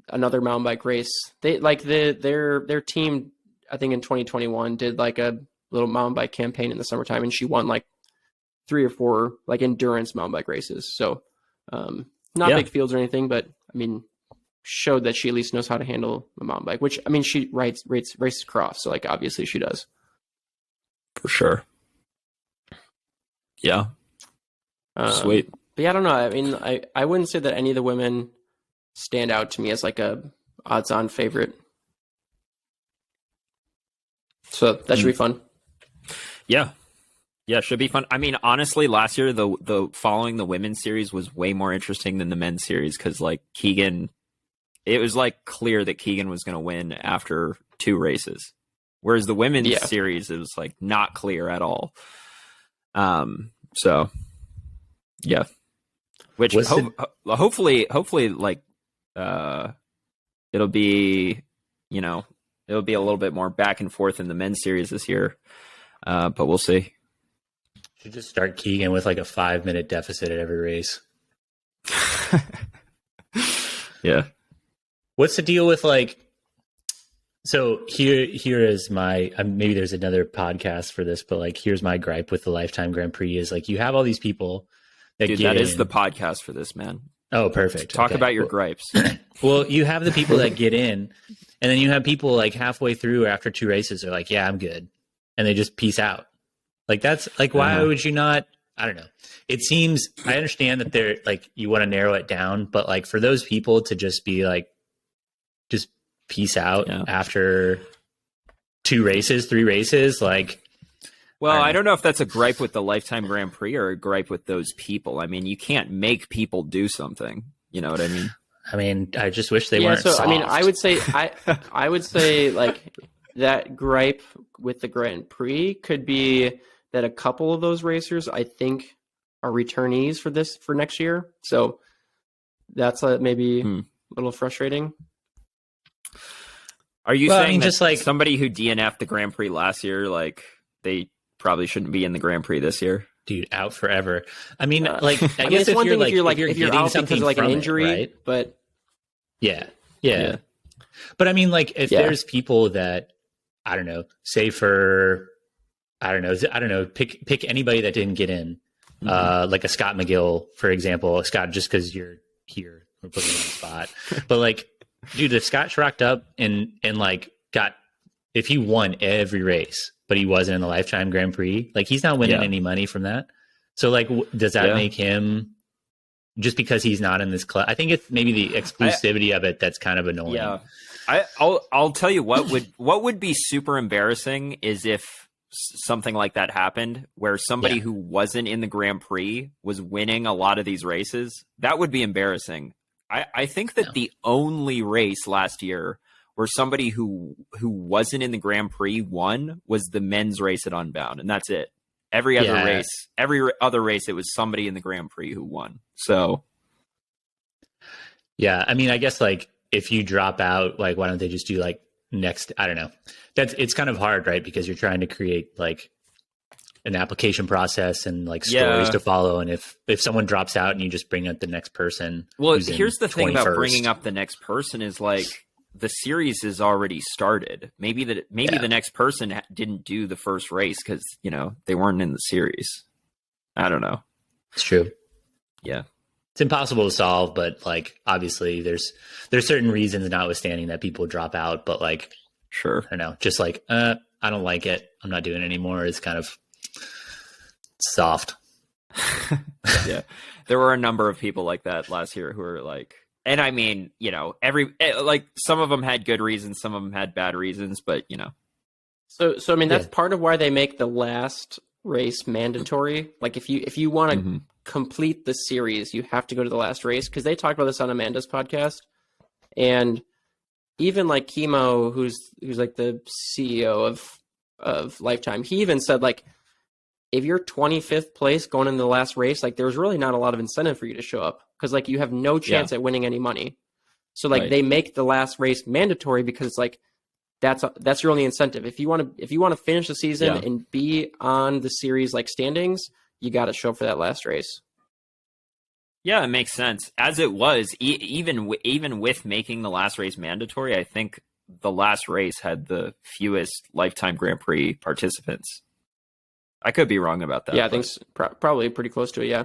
another mountain bike race. They like their team, I think in 2021 did like a little mountain bike campaign in the summertime, and she won like 3 or 4 like endurance mountain bike races. So not big fields or anything, but I mean, showed that she at least knows how to handle a mountain bike, which I mean, she races cross. So like, obviously she does. For sure. Yeah. Sweet. But yeah, I don't know. I mean, I wouldn't say that any of the women stand out to me as like a odds on favorite. So that should be fun. Yeah. Yeah, should be fun. I mean, honestly, last year, the following the women's series was way more interesting than the men's series because, like, Keegan, it was, like, clear that Keegan was going to win after 2 races. Whereas the women's series, it was, like, not clear at all. So, yeah. Which, hopefully, like, it'll be, you know, it'll be a little bit more back and forth in the men's series this year. But we'll see. Should just start Keegan with like a 5-minute deficit at every race. Yeah. What's the deal with like? So here is my maybe there's another podcast for this, but like here's my gripe with the Lifetime Grand Prix is like you have all these people that that is the podcast for this, man. Oh, perfect. Talk about your gripes. Well, you have the people that get in, and then you have people like halfway through after 2 races are like, yeah, I'm good. and they just peace out. Like that's like, why would you not? I don't know. It seems, I understand that they're like, you want to narrow it down, but like for those people to just be like, just peace out after 2 races, 3 races, like. Well, I don't know if that's a gripe with the Lifetime Grand Prix or a gripe with those people. I mean, you can't make people do something. You know what I mean? I mean, I just wish they weren't soft. I mean, I would say like that gripe with the Grand Prix could be that a couple of those racers, I think, are returnees for next year. So that's maybe a little frustrating. Are you saying just like somebody who DNF'd the Grand Prix last year, like they probably shouldn't be in the Grand Prix this year? Dude, out forever. I mean, like, I guess it's one thing if you're getting out because of like an injury, right? But yeah. But I mean, like, if there's people that, I don't know, say for, I don't know, pick anybody that didn't get in, like a Scott McGill, for example. Scott, just because you're here, we're putting you on the spot. But like, dude, if Scott rocked up and like if he won every race, but he wasn't in the Lifetime Grand Prix, like he's not winning any money from that. So like, does that make him, just because he's not in this club? I think it's maybe the exclusivity of it that's kind of annoying. Yeah, I'll tell you what would be super embarrassing is if something like that happened, where somebody who wasn't in the Grand Prix was winning a lot of these races. That would be embarrassing. I think that the only race last year where somebody who wasn't in the Grand Prix won was the men's race at Unbound, and that's it. Every other race, it was somebody in the Grand Prix who won. So, yeah, I mean, I guess like if you drop out, like why don't they just do like next? I don't know. It's kind of hard, right? Because you're trying to create like an application process and like stories to follow. And if someone drops out and you just bring up the next person, well, here's the thing about bringing up the next person is like, the series is already started. Maybe the next person didn't do the first race because, you know, they weren't in the series. I don't know. It's true. Yeah. It's impossible to solve, but like, obviously there's certain reasons notwithstanding that people drop out, but like, sure. I don't know, just like, I don't like it, I'm not doing it anymore. It's kind of soft. Yeah. There were a number of people like that last year who were like, and I mean, you know, like some of them had good reasons, some of them had bad reasons, but you know. So I mean, that's part of why they make the last race mandatory. Like if you want to complete the series, you have to go to the last race, because they talked about this on Amanda's podcast. And even like Chemo, who's like the CEO of Lifetime, he even said like, if you're 25th place going into the last race, like there's really not a lot of incentive for you to show up, because like you have no chance at winning any money. So like they make the last race mandatory because it's like that's your only incentive. If you want to finish the season and be on the series like standings, you got to show up for that last race. Yeah, it makes sense. As it was, even with making the last race mandatory, I think the last race had the fewest Lifetime Grand Prix participants. I could be wrong about that. Yeah, I think probably pretty close to it, yeah.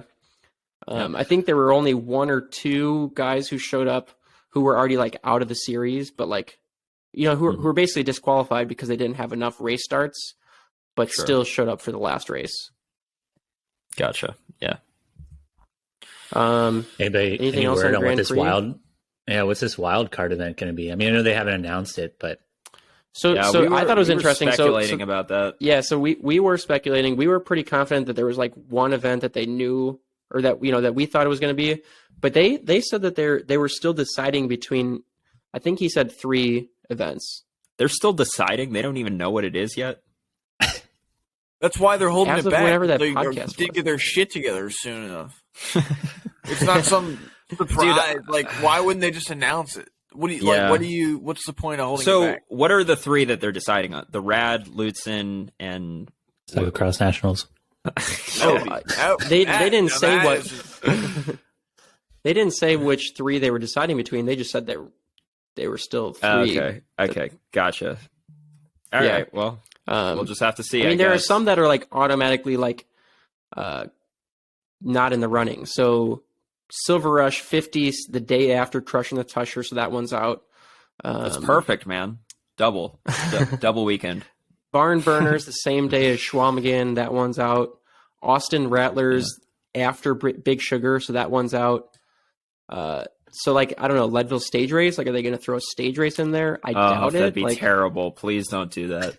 I think there were only 1 or 2 guys who showed up who were already like out of the series, but like, you know, who were basically disqualified because they didn't have enough race starts, but still showed up for the last race. Gotcha. Yeah. Anything else on what this Prix? What's this wild card event going to be? I mean, I know they haven't announced it, but I thought it was interesting. Speculating about that. Yeah, so we were speculating. We were pretty confident that there was like one event that they knew, or that, you know, that we thought it was going to be, but they said that they were still deciding between, I think he said 3 events. They're still deciding. They don't even know what it is yet. That's why they're holding it back. Whenever that they podcast didn't get their shit together soon enough. It's not some surprise. Like, why wouldn't they just announce it? What's the point of holding it back? So what are the 3 that they're deciding on? The Rad, Lutsen, and Cyclocross Nationals. They didn't say what they didn't say which 3 they were deciding between. They just said that they were still 3. Okay, gotcha. All right, well, we'll just have to see. I mean, there are some that are like automatically like not in the running. So Silver Rush 50 the day after crushing the Tusher, so that one's out. That's perfect, man. Double weekend. Barn Burners the same day as Schwamigan. That one's out. Austin Rattlers after Big Sugar, so that one's out. So like I don't know, Leadville Stage Race. Like, are they going to throw a stage race in there? I doubt it. That'd be like, terrible. Please don't do that.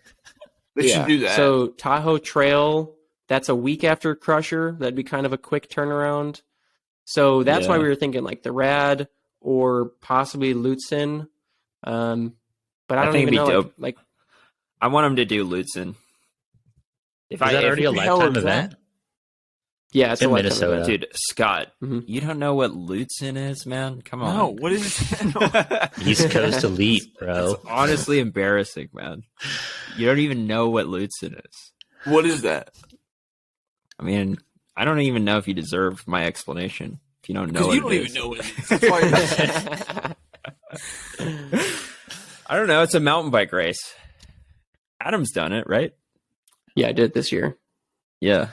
They should do that. So Tahoe Trail, that's a week after Crusher. That'd be kind of a quick turnaround. So that's why we were thinking like the Rad or possibly Lutsen. But I don't think even it'd be know. dope. Like I want him to do Lutsen. Is that already a lifetime event? yeah, it's In a lifetime Minnesota. event. Dude, Scott, Mhm. you don't know what Lutsen is, man? Come on. No, what is it? East Coast Elite, bro. It's honestly embarrassing, man. You don't even know what Lutsen is. What is that? I mean, I don't even know if you deserve my explanation if you don't know Because what you don't it even is. know what it is. That's why you're I don't know. It's a mountain bike race. Adam's done it, right? Yeah, I did it this year. Yeah.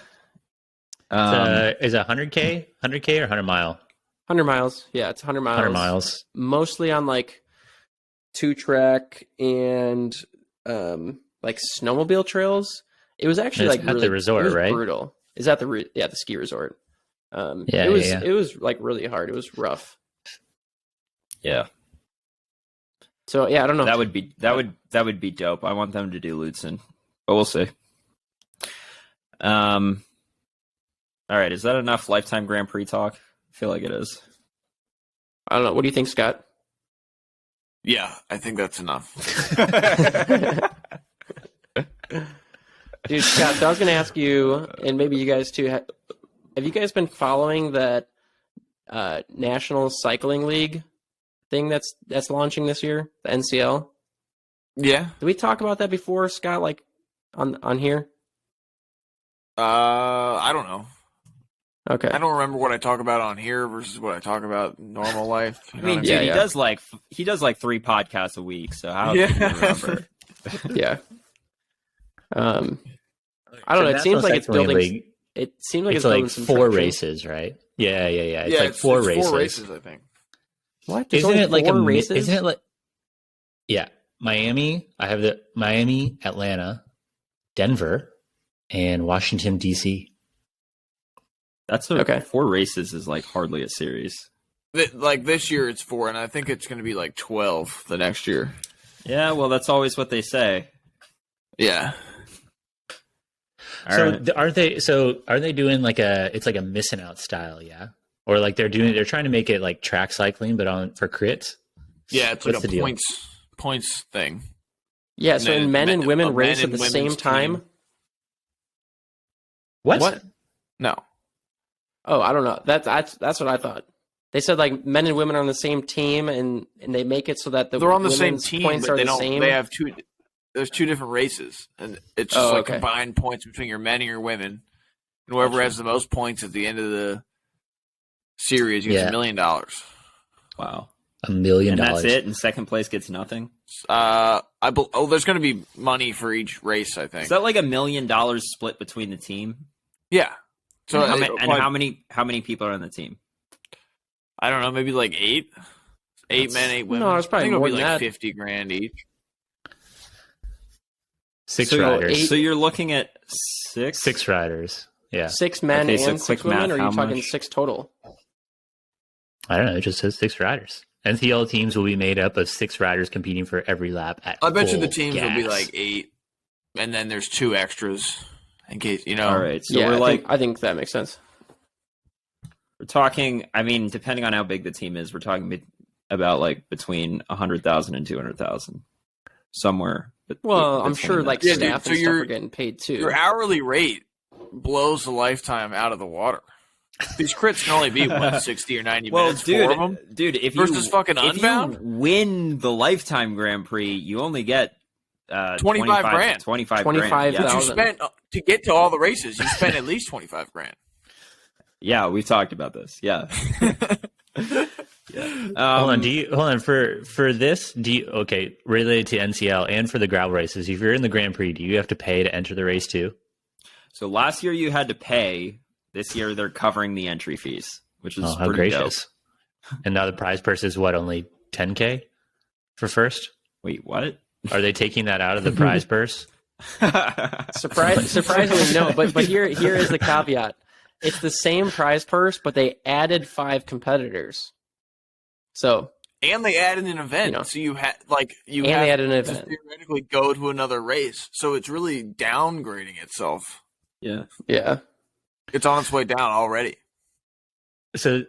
Is it 100K? 100K or 100 mile? 100 miles. Yeah, it's 100 miles. 100 miles. Mostly on like 2-track and like snowmobile trails. It was actually It's like at really, the resort, it was right? brutal. Is that the the ski resort? Yeah, it was like really hard. It was rough. Yeah. So yeah, I don't know. That would be dope. I want them to do Lutsen, but we'll see. All right, is that enough Lifetime Grand Prix talk? I feel like it is. I don't know. What do you think, Scott? Yeah, I think that's enough. Dude, Scott, so I was going to ask you, and maybe you guys too, have you guys been following that National Cycling League thing that's launching this year, the NCL? Yeah. Did we talk about that before, Scott, like on here? I don't know. Okay. I don't remember what I talk about on here versus what I talk about in normal life. You I know mean, what dude, Yeah, he yeah. does like 3 podcasts a week. So how Yeah. can you remember? Yeah. I don't know. It seems like it's building. It seems like it's building like some 4 traction. races, right? Yeah. It's Yeah, like 4 it's races. 4 races, I think. What? There's Isn't only it like 4 races? Isn't it like? Yeah, Miami. I have the Miami, Atlanta, Denver, and Washington D.C. That's Okay. 4 races is like hardly a series. Like this year it's 4, and I think it's going to be like 12 the next year. Yeah, well, that's always what they say. Yeah. All So right. are they doing like it's like a missing out style, yeah? Or like they're trying to make it like track cycling, but for crits? Yeah, it's like What's the a deal? points thing. Yeah. So Men- men and women men race at and the same women's time. team. What? No. Oh, I don't know. That's what I thought. They said like men and women are on the same team, and they make it so that They're on the same women's team, points but are they the don't. same. They have two. There's 2 different races, and it's just okay. combined points between your men and your women. And whoever has the most points at the end of the series gets $1 million. Wow. $1 million. And that's it? And second place gets nothing? There's going to be money for each race, I think. Is that like $1 million split between the team? Yeah. So how many people are on the team? I don't know, maybe like 8. 8 men, 8 women. No, it's probably I think it'll more be than like that. $50,000 each. 6 So, riders. so you're looking at 6? 6 riders. Yeah. 6 men Okay, so and 6 quick women, math, or are how you talking much? 6 total? I don't know. It just says 6 riders. NCL teams will be made up of 6 riders competing for every lap at I bet you full the teams will be gas. like 8, and then there's 2 extras in case, All right. So yeah, we're I think that makes sense. we're talking, I mean, depending on how big the team is, we're talking about like between 100,000 and 200,000. Somewhere. Well, I'm between sure that. like Yeah, dude, staff so and stuff you're- are getting paid too. Your hourly rate blows the lifetime out of the water. These crits can only be 160 or 90 Well, minutes for them. dude, if versus you fucking if Unbound? you win the Lifetime Grand Prix, you only get 25 grand. 25 25,000. grand. But you 1,000. spent to get to all the races. You spent at least 25 grand. Yeah, we've talked about this. Yeah. Hold on for this, related to NCL and for the gravel races, if you're in the Grand Prix, do you have to pay to enter the race too? So last year you had to pay. This year they're covering the entry fees, which is Oh, how pretty gracious. dope. And now the prize purse is what, only 10K for first? Wait, what? Are they taking that out of the prize purse? Surprisingly, no. But here is the caveat. It's the same prize purse, but they added 5 competitors. So And they added an event, You know. so you had And they added an to event. theoretically go to another race. So it's really downgrading itself. Yeah. Yeah. It's on its way down already. So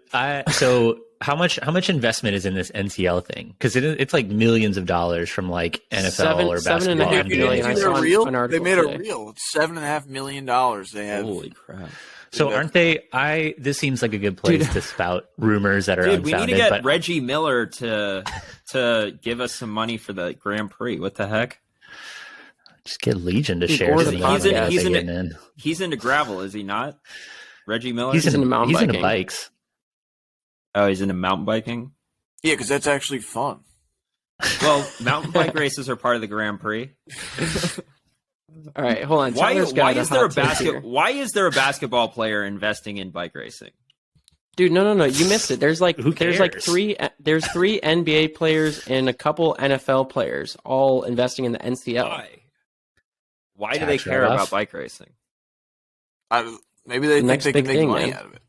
how much investment is in this NCL thing? Because it's like millions of dollars from like NFL or seven and a basketball. half NBA. million. I saw reel? an They article made today. a reel. It's $7.5 million. They have. Holy crap. So aren't they? This seems like a good place to spout rumors that are Dude, we need unfounded. to get but Reggie Miller to give us some money for the Grand Prix. What the heck? just get Legion to Dude, share or some the of the podcast. He's in- getting in. He's into gravel, is he not? Reggie Miller? He's into mountain he's into biking. bikes. Oh, he's into mountain biking? Yeah, because that's actually fun. Well, mountain bike races are part of the Grand Prix. All right, hold on. Why Tyler's got is there a hot take here. why is there a basketball player investing in bike racing? Dude, no, you missed it. There's like Who cares? three NBA players and a couple NFL players all investing in the NCL. Why do they Tax care write-off? about bike racing? Maybe they think Next they can big make thing, money man. out of it.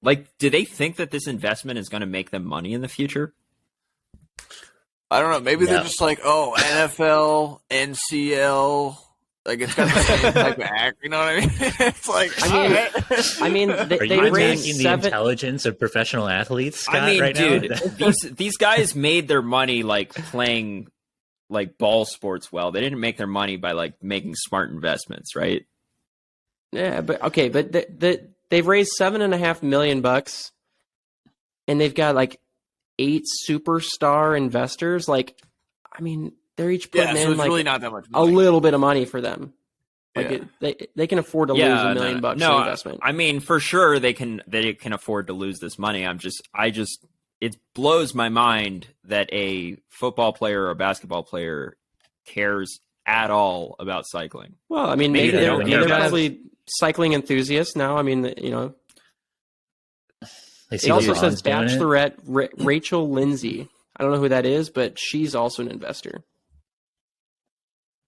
Like, do they think that this investment is going to make them money in the future? I don't know. Maybe they're No. just like, oh, NFL, NCL. Like, it's got the same type of act. You know what I mean? It's like, I mean, Are they you raised attacking the 7. intelligence of professional athletes, Scott? I mean, right dude, now? these guys made their money like playing like ball sports well. They didn't make their money by like making smart investments, right? Yeah, but okay, but they've raised $7.5 million, and they've got like 8 superstar investors. Like, I mean, they're each yeah, putting so in it's like really not that much a money. little bit of money for them. Like Yeah. they can afford to lose $1 million bucks in investment. I mean, for sure they can afford to lose this money. It blows my mind that a football player or a basketball player cares at all about cycling. Well, I mean, Maybe maybe they don't they're care about probably cycling enthusiasts now. I mean, you know, They see it also LeBron's says doing it. Bachelorette Rachel Lindsay. I don't know who that is, but she's also an investor.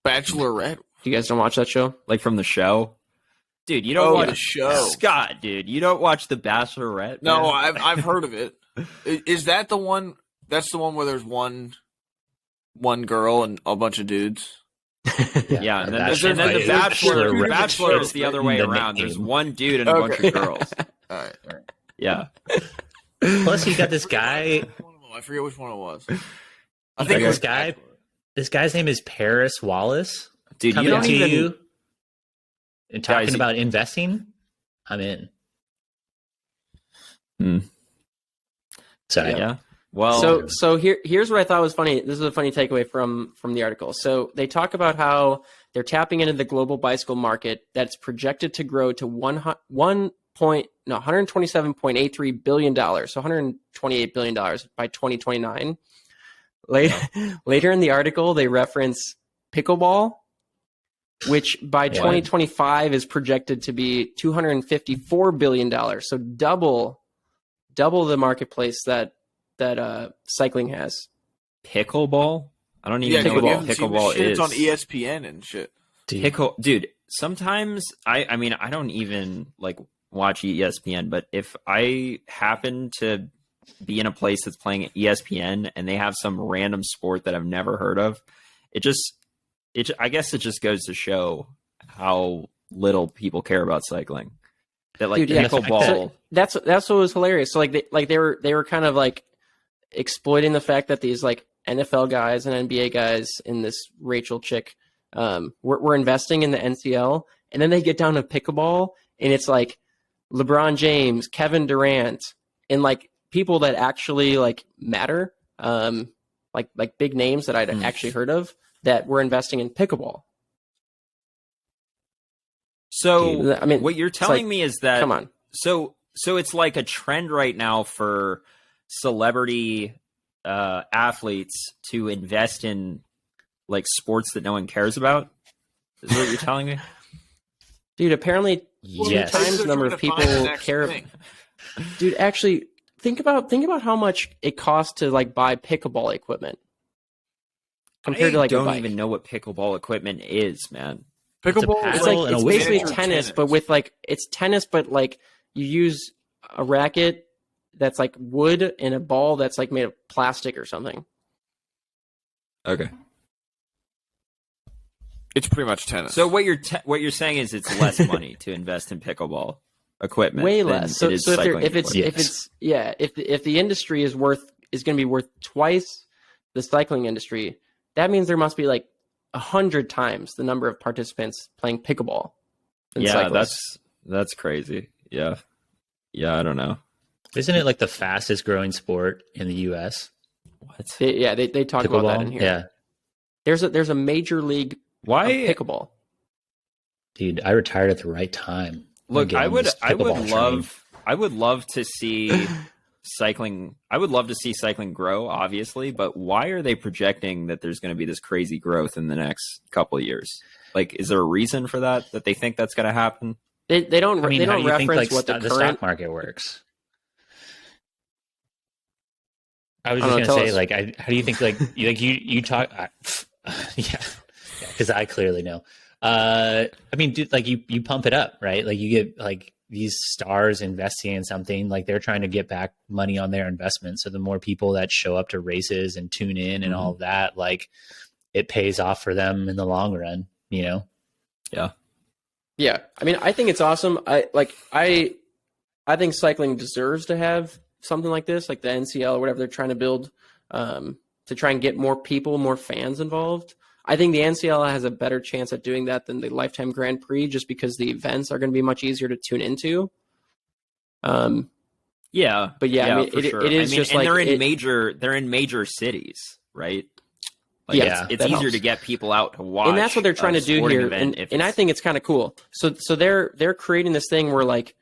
Bachelorette. You guys don't watch that show? Like from the show. Dude, you don't Oh, watch the show. Scott, dude, you don't watch The Bachelorette? No, man? I've heard of it. Is that the one? That's the one where there's one girl and a bunch of dudes. Yeah, and then, Bachelor and then the fight. Bachelor is the other way The around. There's nickname. one dude and a bunch Okay. of girls. All right. Yeah. Plus, you got this guy. I forget which one it was. I Like think it this was guy. This guy's name is Paris Wallace. Dude, you Coming don't to even you and talking Guys, about investing. I'm in. Hmm. Sorry. Yeah. Well, So here's what I thought was funny. This is a funny takeaway from the article. So they talk about how they're tapping into the global bicycle market that's projected to grow to $127.83 billion, so $128 billion by 2029. Later in the article, they reference pickleball, which by 2025 is projected to be $254 billion, so double the marketplace that cycling has. pickleball? I don't even yeah, know dude, you what haven't seen this pickleball shit? is. It's on ESPN and shit. Dude, sometimes I mean, I don't even like watch ESPN, but if I happen to be in a place that's playing ESPN and they have some random sport that I've never heard of, I guess it just goes to show how little people care about cycling. That like Dude, yeah. pickleball. So that's what was hilarious. So they were kind of like exploiting the fact that these like NFL guys and NBA guys and this Rachel chick were investing in the NCL, and then they get down to pickleball, and it's like LeBron James, Kevin Durant, and like people that actually like matter, like big names that I'd actually heard of that were investing in pickleball. So I mean, what you're it's telling like, me is that come on. So it's like a trend right now for celebrity athletes to invest in like sports that no one cares about. Is what you're telling me? Dude, apparently Yes. Two times the number of people care. Dude, actually, think about how much it costs to like buy pickleball equipment. compared to like a don't bike. even know what pickleball equipment is, man. Pickleball. paddle It's like and a it's weight basically ball. tennis, but with like it's tennis, but like you use a racket that's like wood and a ball that's like made of plastic or something. Okay. It's pretty much tennis. So what you're saying is it's less money to invest in pickleball equipment. Way than less. So, it is so cycling if it's equipment. if the industry is going to be worth twice the cycling industry, that means there must be like 100 times the number of participants playing pickleball. Than cyclists. that's crazy. Yeah, I don't know. Isn't it like the fastest growing sport in the U.S.? What? They talk about that in here. Yeah, There's a major league Why? of pickleball. dude, I retired at the right time. Look, Again, this pickleball train. I would love to see cycling. I would love to see cycling grow, obviously, but why are they projecting that there's going to be this crazy growth in the next couple of years? Like, is there a reason for that they think that's going to happen? They don't I mean, they how don't do you think reference like what the the current stock market works? I was I don't just know, gonna tell say, us. like, how do you think, like you talk? Yeah, because I clearly know. I mean, dude, like you pump it up, right? Like you get like these stars investing in something, like they're trying to get back money on their investment. So the more people that show up to races and tune in and all of that, like it pays off for them in the long run, you know? Yeah. Yeah, I mean, I think it's awesome. I think cycling deserves to have something like this, like the NCL or whatever they're trying to build, to try and get more people, more fans involved. I think the NCL has a better chance at doing that than the Lifetime Grand Prix, just because the events are going to be much easier to tune into. Yeah, But yeah, I mean, for sure. it is I mean, just and like they're in major cities, right? Like Yeah, it's that easier helps. to get people out to watch, and that's what they're trying a to do sporting here, event and I think it's kind of cool. So they're creating this thing where like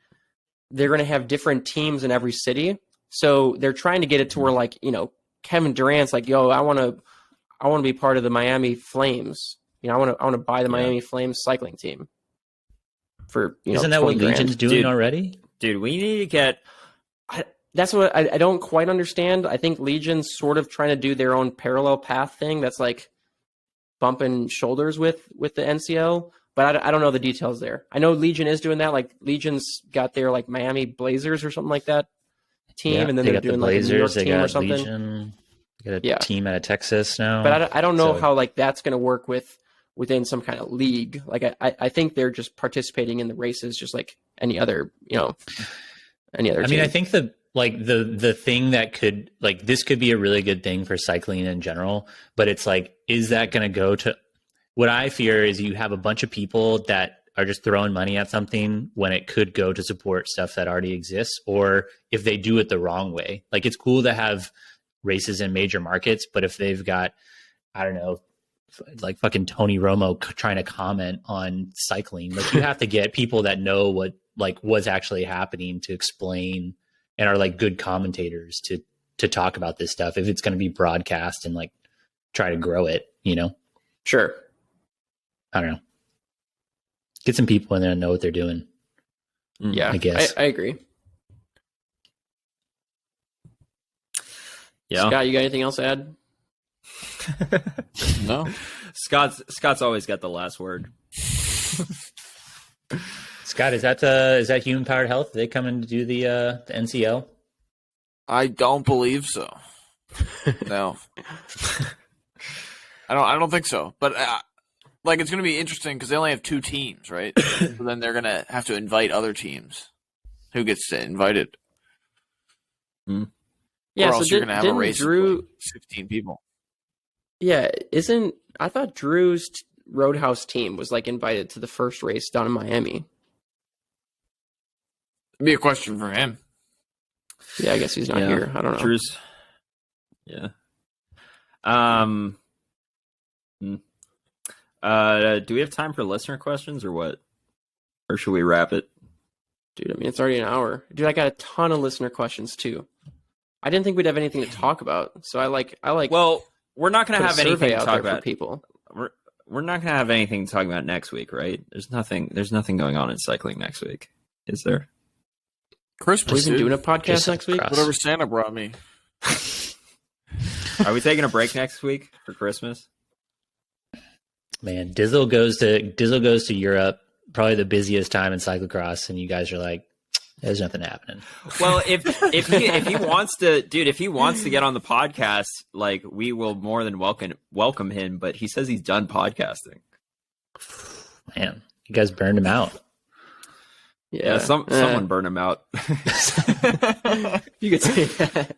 they're going to have different teams in every city. So they're trying to get it to where like Kevin Durant's like, yo, I want to be part of the Miami Flames. I want to buy the Miami Flames cycling team for Isn't that what 20 grand. Legion's doing Dude. already? dude. We need to get That's what I don't quite understand. I think Legion's sort of trying to do their own parallel path thing that's like bumping shoulders with the NCL, but I don't know the details there. I know Legion is doing that. Like Legion's got their like Miami Blazers or something like that team, Yeah, and then they they're got the doing like a New York Blazers, they team or got something. Legion, they got a Yeah. team out of Texas now. But I don't know So- how like that's going to work within some kind of league. Like I think they're just participating in the races just like any other any other I team. mean, I think the thing that could like this could be a really good thing for cycling in general, but it's like, is that going to go to? What I fear is you have a bunch of people that are just throwing money at something when it could go to support stuff that already exists, or if they do it the wrong way. Like it's cool to have races in major markets, but if they've got, I don't know, like fucking Tony Romo trying to comment on cycling, like you have to get people that know what's actually happening to explain and are like good commentators to talk about this stuff if it's going to be broadcast and like try to grow it, Sure. I don't know. Get some people in there and know what they're doing. Yeah, I guess. I agree. yeah. Scott, you got anything else to add? No. Scott's always got the last word. Scott, is that Human Powered Health? Are they coming to do the NCL? I don't believe so. No. I don't think so. But like it's going to be interesting because they only have 2 teams, right? So then they're going to have to invite other teams. Who gets invited? Yeah, or so else you're going to have a didn't race Drew? with 16 people. Yeah, I thought Drew's Roadhouse team was like invited to the first race down in Miami. It'd be a question for him. Yeah, I guess he's not here. I don't know. Drew's. Yeah. Do we have time for listener questions or what? Or should we wrap it? Dude, I mean, it's already an hour. Dude, I got a ton of listener questions too. I didn't think we'd have anything to talk about, so I like. Well, we're not going put to a have anything survey to out talk there for about. people. We're not going to have anything to talk about next week, right? There's nothing going on in cycling next week, is there? Christmas, Are we even dude. doing a podcast Just next week? cross. Whatever Santa brought me. Are we taking a break next week for Christmas? Man, Dizzle goes to Europe, probably the busiest time in cyclocross, and you guys are like, there's nothing happening. Well, if he wants to, dude, if he wants to get on the podcast, like we will more than welcome him. But he says he's done podcasting. Man, you guys burned him out. Yeah, someone burned him out. You could say that.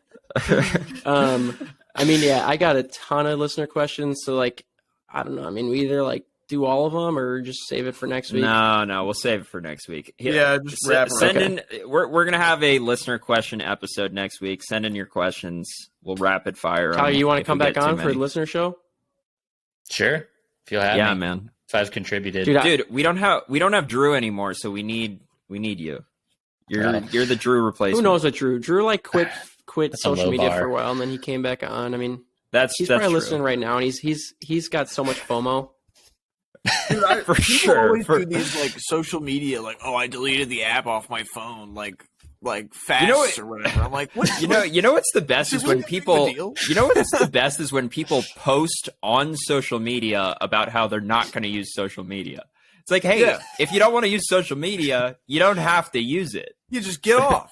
I mean, yeah, I got a ton of listener questions, so like, I don't know. I mean, we either like do all of them or just save it for next week. No, we'll save it for next week. Yeah, just wrap send in. We're gonna have a listener question episode next week. Send in your questions. We'll rapid fire. Tyler, you want to come back on for the listener show? Sure, if you'll have me. Man. If I've contributed, dude, we don't have Drew anymore, so we need you. You're the Drew replacement. Who knows what Drew? Drew like quit social media bar for a while, and then he came back on. I mean, he's that's probably true. listening right now, and he's got so much FOMO. Dude, For people sure. always do these like social media, like, oh, I deleted the app off my phone, like fast or whatever. I'm like, what? You know what's the best is when people. You know what's the best is when people post on social media about how they're not going to use social media. It's like, hey, if you don't want to use social media, you don't have to use it. You just get off.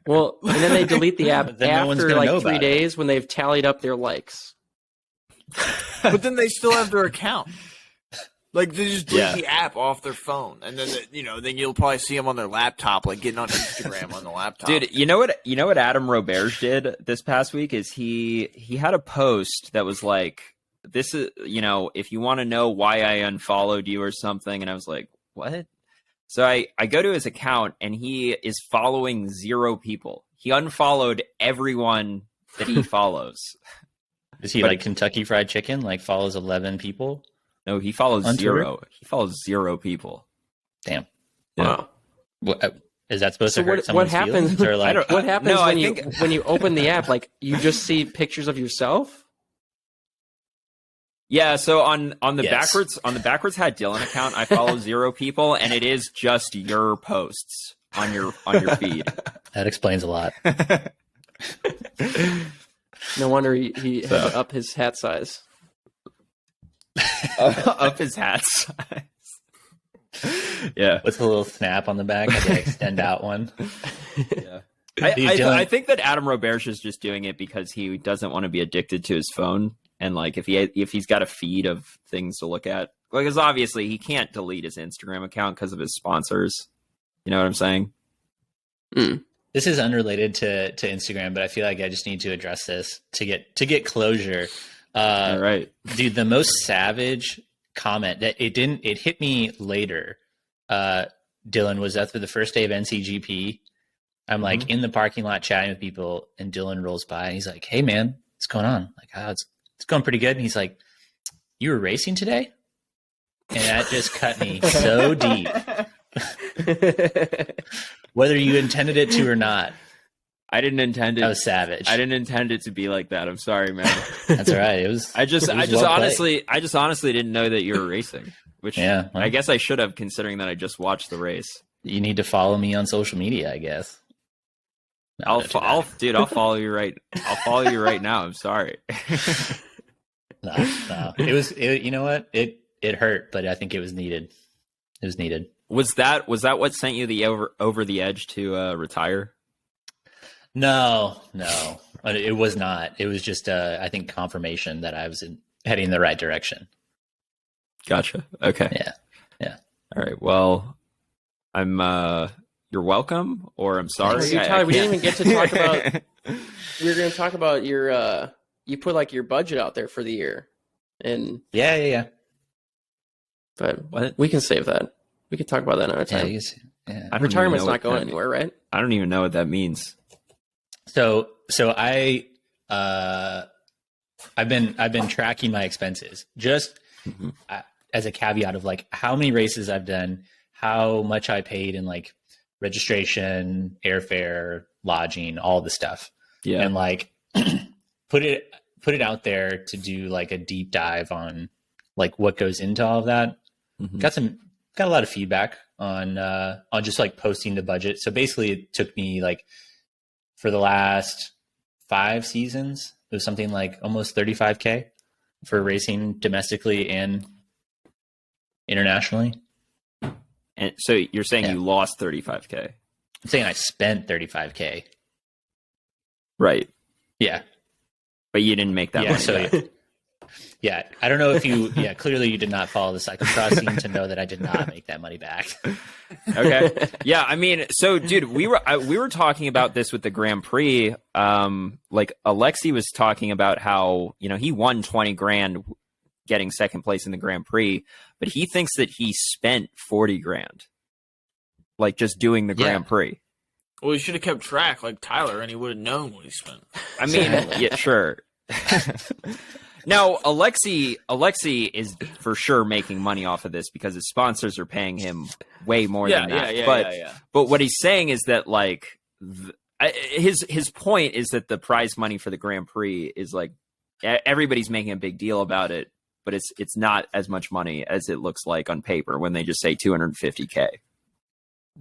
Well, and then they delete the app no one's after gonna know like 3 about days when they've tallied up their likes. But then they still have their account. Like they just delete the app off their phone, and then then you'll probably see them on their laptop, like getting on Instagram on the laptop. Dude, you know what Adam Roberge did this past week is he had a post that was like, this is, if you want to know why I unfollowed you or something, and I was like, what? So I go to his account and he is following 0 people. He unfollowed everyone that he follows. Is he like Kentucky Fried Chicken? Like follows 11 people? No, he follows On 0. Twitter? He follows 0 people. Damn. Wow. Is that supposed So to hurt what someone's happens? feelings? Or like, What happens No, when you open the app? Like you just see pictures of yourself. Yeah, so on the Yes. backwards hat Dylan account, I follow 0 people, and it is just your posts on your feed. that explains a lot. No wonder he had to up his hat size. Up his hat size. Yeah. With a little snap on the back, like an extend out one. Yeah. I think that Adam Roberge is just doing it because he doesn't want to be addicted to his phone. And like if he's got a feed of things to look at, because obviously he can't delete his Instagram account because of his sponsors. You know what I'm saying? This is unrelated to Instagram, but I feel like I just need to address this to get closure. All right. Dude, the most savage comment that it hit me later. Dylan was after the first day of NCGP. I'm like in the parking lot chatting with people, and Dylan rolls by and he's like, "Hey man, what's going on?" Like, "Oh, it's going pretty good." And he's like, "You were racing today?" And that just cut me so deep. Whether you intended it to or not. I didn't intend it. That was savage. I didn't intend it to be like that. I'm sorry, man. That's all right. It was. I just well honestly didn't know that you were racing, which Yeah, well. I guess I should have, considering that I just watched the race. You need to follow me on social media, I guess. No, I'll follow you right. I'll follow you right now. I'm sorry. No. You know what? It hurt, but I think it was needed. It was needed. Was that what sent you the over the edge to retire? No, it was not. It was just, I think, confirmation that I was heading in the right direction. Gotcha. Okay. Yeah. All right. Well, I'm. You're welcome, or I'm sorry. Tyler, we didn't even get to talk about. We were going to talk about your. You put like your budget out there for the year, and Yeah. but What? we can save that. We can talk about that another time. Yeah. I don't even Retirement's know not going what- anywhere, right? I don't even know what that means. So I've been tracking my expenses just as a caveat of like how many races I've done, how much I paid in like registration, airfare, lodging, all the stuff. Yeah. And like put it out there to do like a deep dive on like what goes into all of that. Mhm. Got a lot of feedback on just like posting the budget. So basically it took me like for the last 5 seasons, it was something like almost $35K for racing domestically and internationally. And so you're saying Yeah. you lost 35K. I'm saying I spent 35K. Right. Yeah. But you didn't make that Yeah. money So back. yeah, I don't know if you. Yeah, clearly you did not follow the cyclocross scene to know that I did not make that money back. Okay. Yeah, I mean, so dude, we were talking about this with the Grand Prix. Like Alexi was talking about how, he won 20 grand getting second place in the Grand Prix, but he thinks that he spent 40 grand. Like just doing the Grand Prix. Well, he should have kept track like Tyler, and he would have known what he spent. I mean, yeah, sure. Now, Alexi is for sure making money off of this because his sponsors are paying him way more than that. But what he's saying is that like his point is that the prize money for the Grand Prix is like everybody's making a big deal about it, but it's not as much money as it looks like on paper when they just say 250K.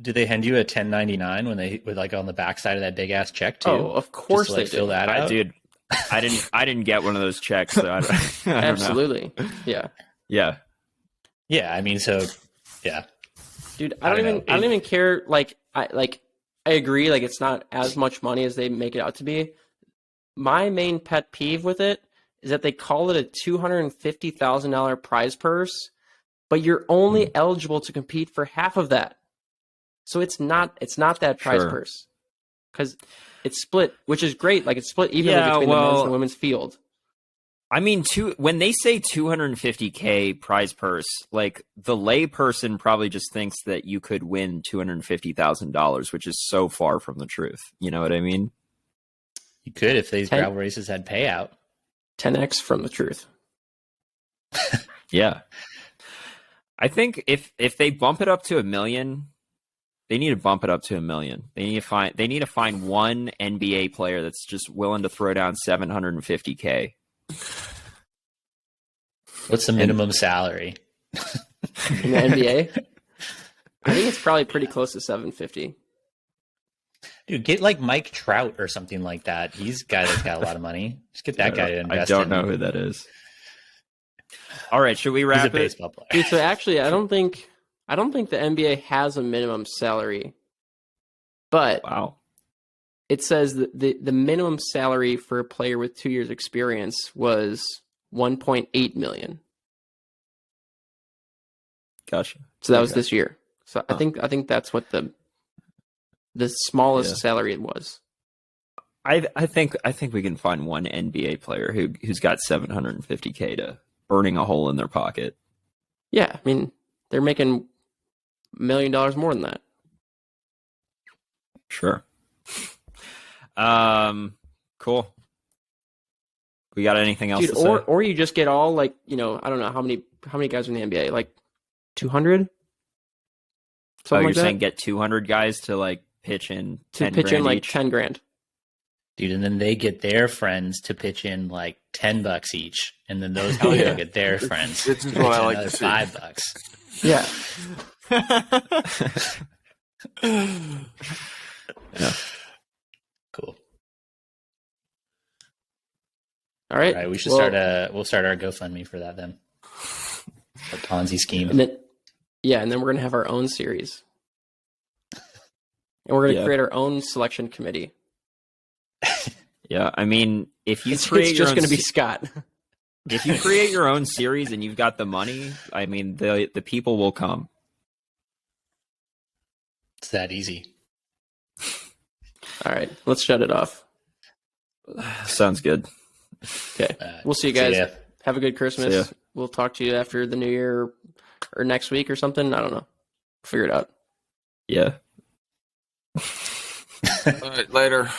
Did they hand you a 1099 when they were like on the backside of that big ass check too? Oh, of course Just to, they fill did. that out, Dude. I didn't get one of those checks. So I don't Absolutely. know. Yeah. Yeah. Yeah, I mean, so yeah, Dude, I don't even care. I agree. Like, it's not as much money as they make it out to be. My main pet peeve with it is that they call it a $250,000 prize purse, but you're only eligible to compete for half of that. So it's not that prize purse because it's split, which is great. Like, it's split evenly between the men's and the women's field. I mean, when they say 250K prize purse, like the lay person probably just thinks that you could win $250,000, which is so far from the truth. You know what I mean? you could if these gravel races had payout. 10x from the truth. Yeah. I think if they bump it up to $1 million, they need to bump it up to $1 million. They need to find one NBA player that's just willing to throw down $750K. What's the minimum salary in the NBA? I think it's probably pretty close to 750. Dude, get like Mike Trout or something like that. He's a guy that's got a lot of money. Just get that guy to invest. I don't know who that is. All right, should we wrap He's a it? baseball player. Dude, so actually, I don't think the NBA has a minimum salary, but Wow. it says that the minimum salary for a player with 2 years experience was 1.8 million. Gotcha. So that was this year. So I think that's what the smallest salary it was. I think we can find one NBA player who's got $750K to burning a hole in their pocket. Yeah, I mean, they're making $1 million more than that. Sure. Cool. We got anything else Dude, to say? or you just get all like, I don't know how many guys are in the NBA, like 200? Something you're like that? saying get 200 guys to like pitch in 10 pitch in grand like each? 10 grand. Dude, and then they get their friends to pitch in like $10 each, and then those people get their friends. This is pitch what I in like another to see. $5. Yeah. Cool. All right. All right, we should we'll start our GoFundMe for that then. A Ponzi scheme. And then we're gonna have our own series, and we're gonna create our own selection committee. Yeah, I mean, if you It's create just gonna be Scott. if you create your own series and you've got the money, I mean, the people will come. It's that easy. All right, let's shut it off. Sounds good. Okay, we'll see you guys. ya. Have a good See Christmas. ya. We'll talk to you after the new year or next week or something. I don't know. Figure it out. Yeah. All right, later.